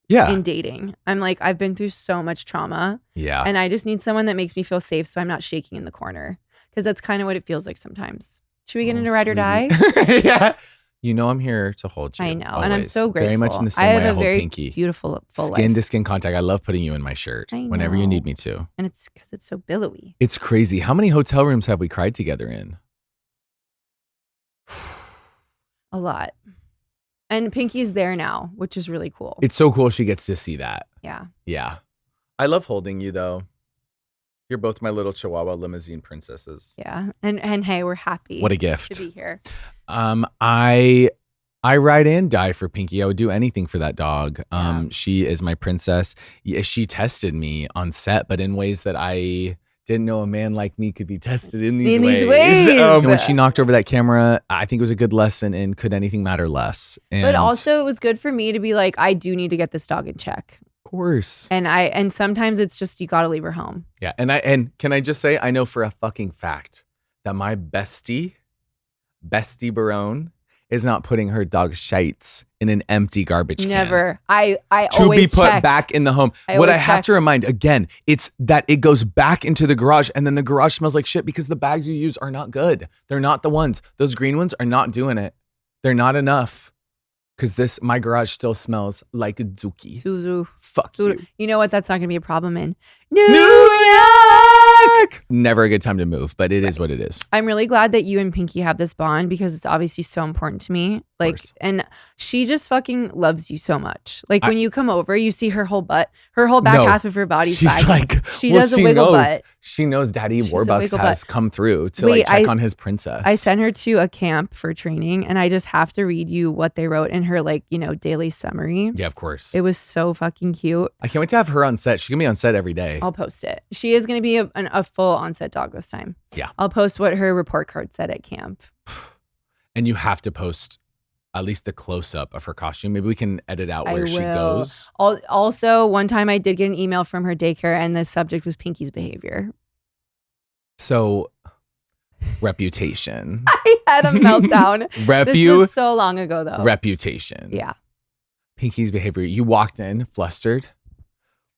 Yeah. In dating. I'm like, I've been through so much trauma. Yeah. And I just need someone that makes me feel safe so I'm not shaking in the corner. Because that's kind of what it feels like sometimes. Should we get into Ride or Die? Yeah. You know I'm here to hold you. I know. Always. And I'm so grateful. Very much in the same I way have I a hold very Pinky. beautiful full Skin life. to skin contact. I love putting you in my shirt I whenever you know. need me to. And it's because it's so billowy. It's crazy. How many hotel rooms have we cried together in? A lot. And Pinky's there now, which is really cool. It's so cool she gets to see that. Yeah. Yeah. I love holding you though. You're both my little Chihuahua limousine princesses. Yeah. And hey, we're happy. What a gift. To be here. I ride and die for Pinky. I would do anything for that dog. She is my princess. Yeah, she tested me on set, but in ways that I didn't know a man like me could be tested in these ways. And when she knocked over that camera, I think it was a good lesson in could anything matter less. And But also it was good for me to be like, I do need to get this dog in check. Of course. And sometimes it's just you gotta leave her home. Yeah. And can I just say, I know for a fucking fact that my bestie Barone, is not putting her dog's shites in an empty garbage can. Never. I To always be put check. back in the home. I What I always have check. to remind again, it's that it goes back into the garage and then the garage smells like shit because the bags you use are not good. They're not the ones. Those green ones are not doing it. They're not enough. Because my garage still smells like a dookie. Zuzu. Fuck you. You know what? That's not gonna be a problem in New York. Never a good time to move, but it is what it is. I'm really glad that you and Pinky have this bond because it's obviously so important to me. Like, and she just fucking loves you so much. Like when you come over, you see her whole butt, her whole back half of her body's She's bagging. like, she does a wiggle butt. She knows Daddy She's a Warbucks wiggle has butt. come through to Wait, check on his princess. I sent her to a camp for training and I just have to read you what they wrote in her daily summary. Yeah, of course. It was so fucking cute. I can't wait to have her on set. She's gonna be on set every day. I'll post it. She is going to be a full on-set dog this time. Yeah. I'll post what her report card said at camp. And you have to post at least the close-up of her costume. Maybe we can edit out where she goes. Also, one time I did get an email from her daycare and the subject was Pinky's behavior. So, reputation. I had a meltdown. This was so long ago, though. Reputation. Yeah. Pinky's behavior. You walked in flustered.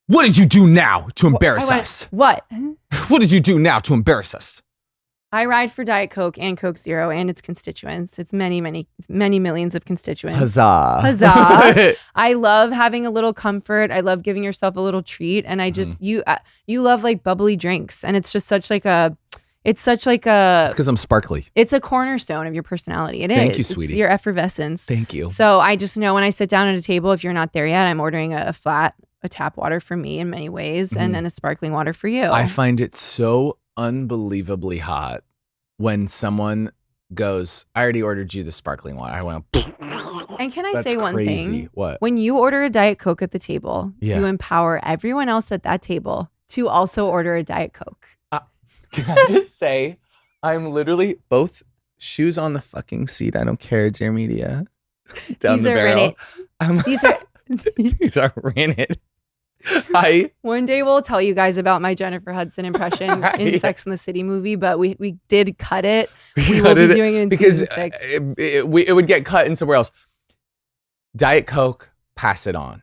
What did you do now to embarrass us? What? What did you do now to embarrass us? I ride for Diet Coke and Coke Zero and its constituents. It's many, many, many millions of constituents. Huzzah. Huzzah. I love having a little comfort. I love giving yourself a little treat. And I just, you love like bubbly drinks. And it's just such like a, it's because I'm sparkly. It's a cornerstone of your personality. It is. Thank you, sweetie. It's your effervescence. Thank you. So I just know when I sit down at a table, if you're not there yet, I'm ordering a tap water for me in many ways, and then a sparkling water for you. I find it so unbelievably hot when someone goes, I already ordered you the sparkling water. I went, and can I that's say one crazy. thing? What? When you order a Diet Coke at the table, Yeah. you empower everyone else at that table to also order a Diet Coke. Can I just say, I'm literally both shoes on the fucking seat. I don't care, dear media. Down These the are barrel. These are These are rented. One day we'll tell you guys about my Jennifer Hudson impression in Sex and the City movie, but we did cut it. We will be doing it in because season 6. it would get cut in somewhere else. Diet Coke, pass it on.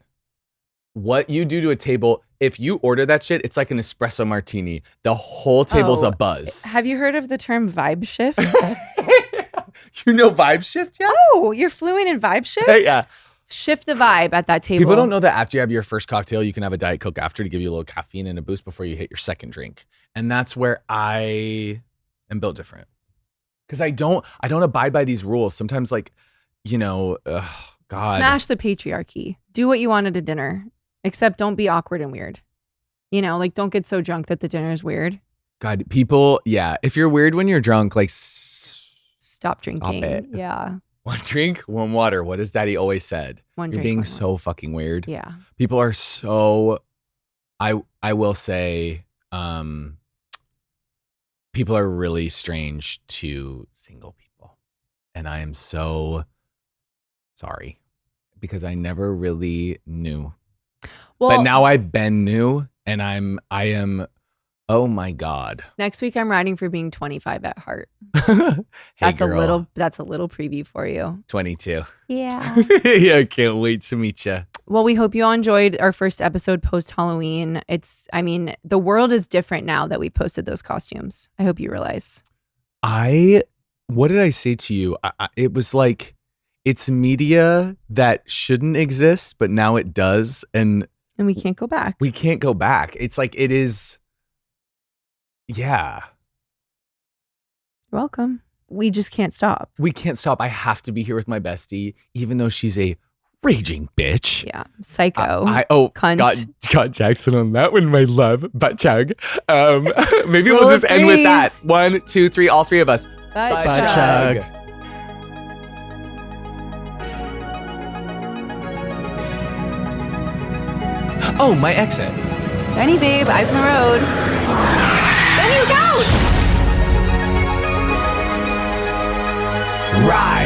What you do to a table, if you order that shit, it's like an espresso martini. The whole table's a buzz. Have you heard of the term vibe shift? You know vibe shift, yes? Oh, you're fluent in vibe shift? Yeah. Shift the vibe at that table. People don't know that after you have your first cocktail, you can have a Diet Coke after to give you a little caffeine and a boost before you hit your second drink. And that's where I am built different. Because I don't abide by these rules. Sometimes God. Smash the patriarchy. Do what you wanted at dinner, except don't be awkward and weird. Don't get so drunk that the dinner is weird. God, people, yeah. If you're weird when you're drunk, stop drinking. Stop it. Yeah. One drink, one water. What has Daddy always said? You're being so fucking weird. Yeah. People are so, I will say, people are really strange to single people. And I am so sorry because I never really knew. Well, but now I've been new and I am, oh my God. Next week I'm riding for being 25 at heart. Hey, that's girl. a little preview for you. 22. Yeah. Yeah, I can't wait to meet you. Well, we hope you all enjoyed our first episode post-Halloween. The world is different now that we've posted those costumes. I hope you realize. What did I say to you? It was like, it's media that shouldn't exist, but now it does. And we can't go back. We can't go back. It's like, it is. Yeah. You're welcome. We just can't stop. We can't stop. I have to be here with my bestie, even though she's a raging bitch. Yeah. Psycho. Cunt. Got Jackson on that one, my love. Butt chug. Maybe Rule we'll just of end with threes. that. 1, 2, 3, all three of us. Butt chug. Oh, my exit. Benny, babe, eyes on the road. Benny, look out! Ride.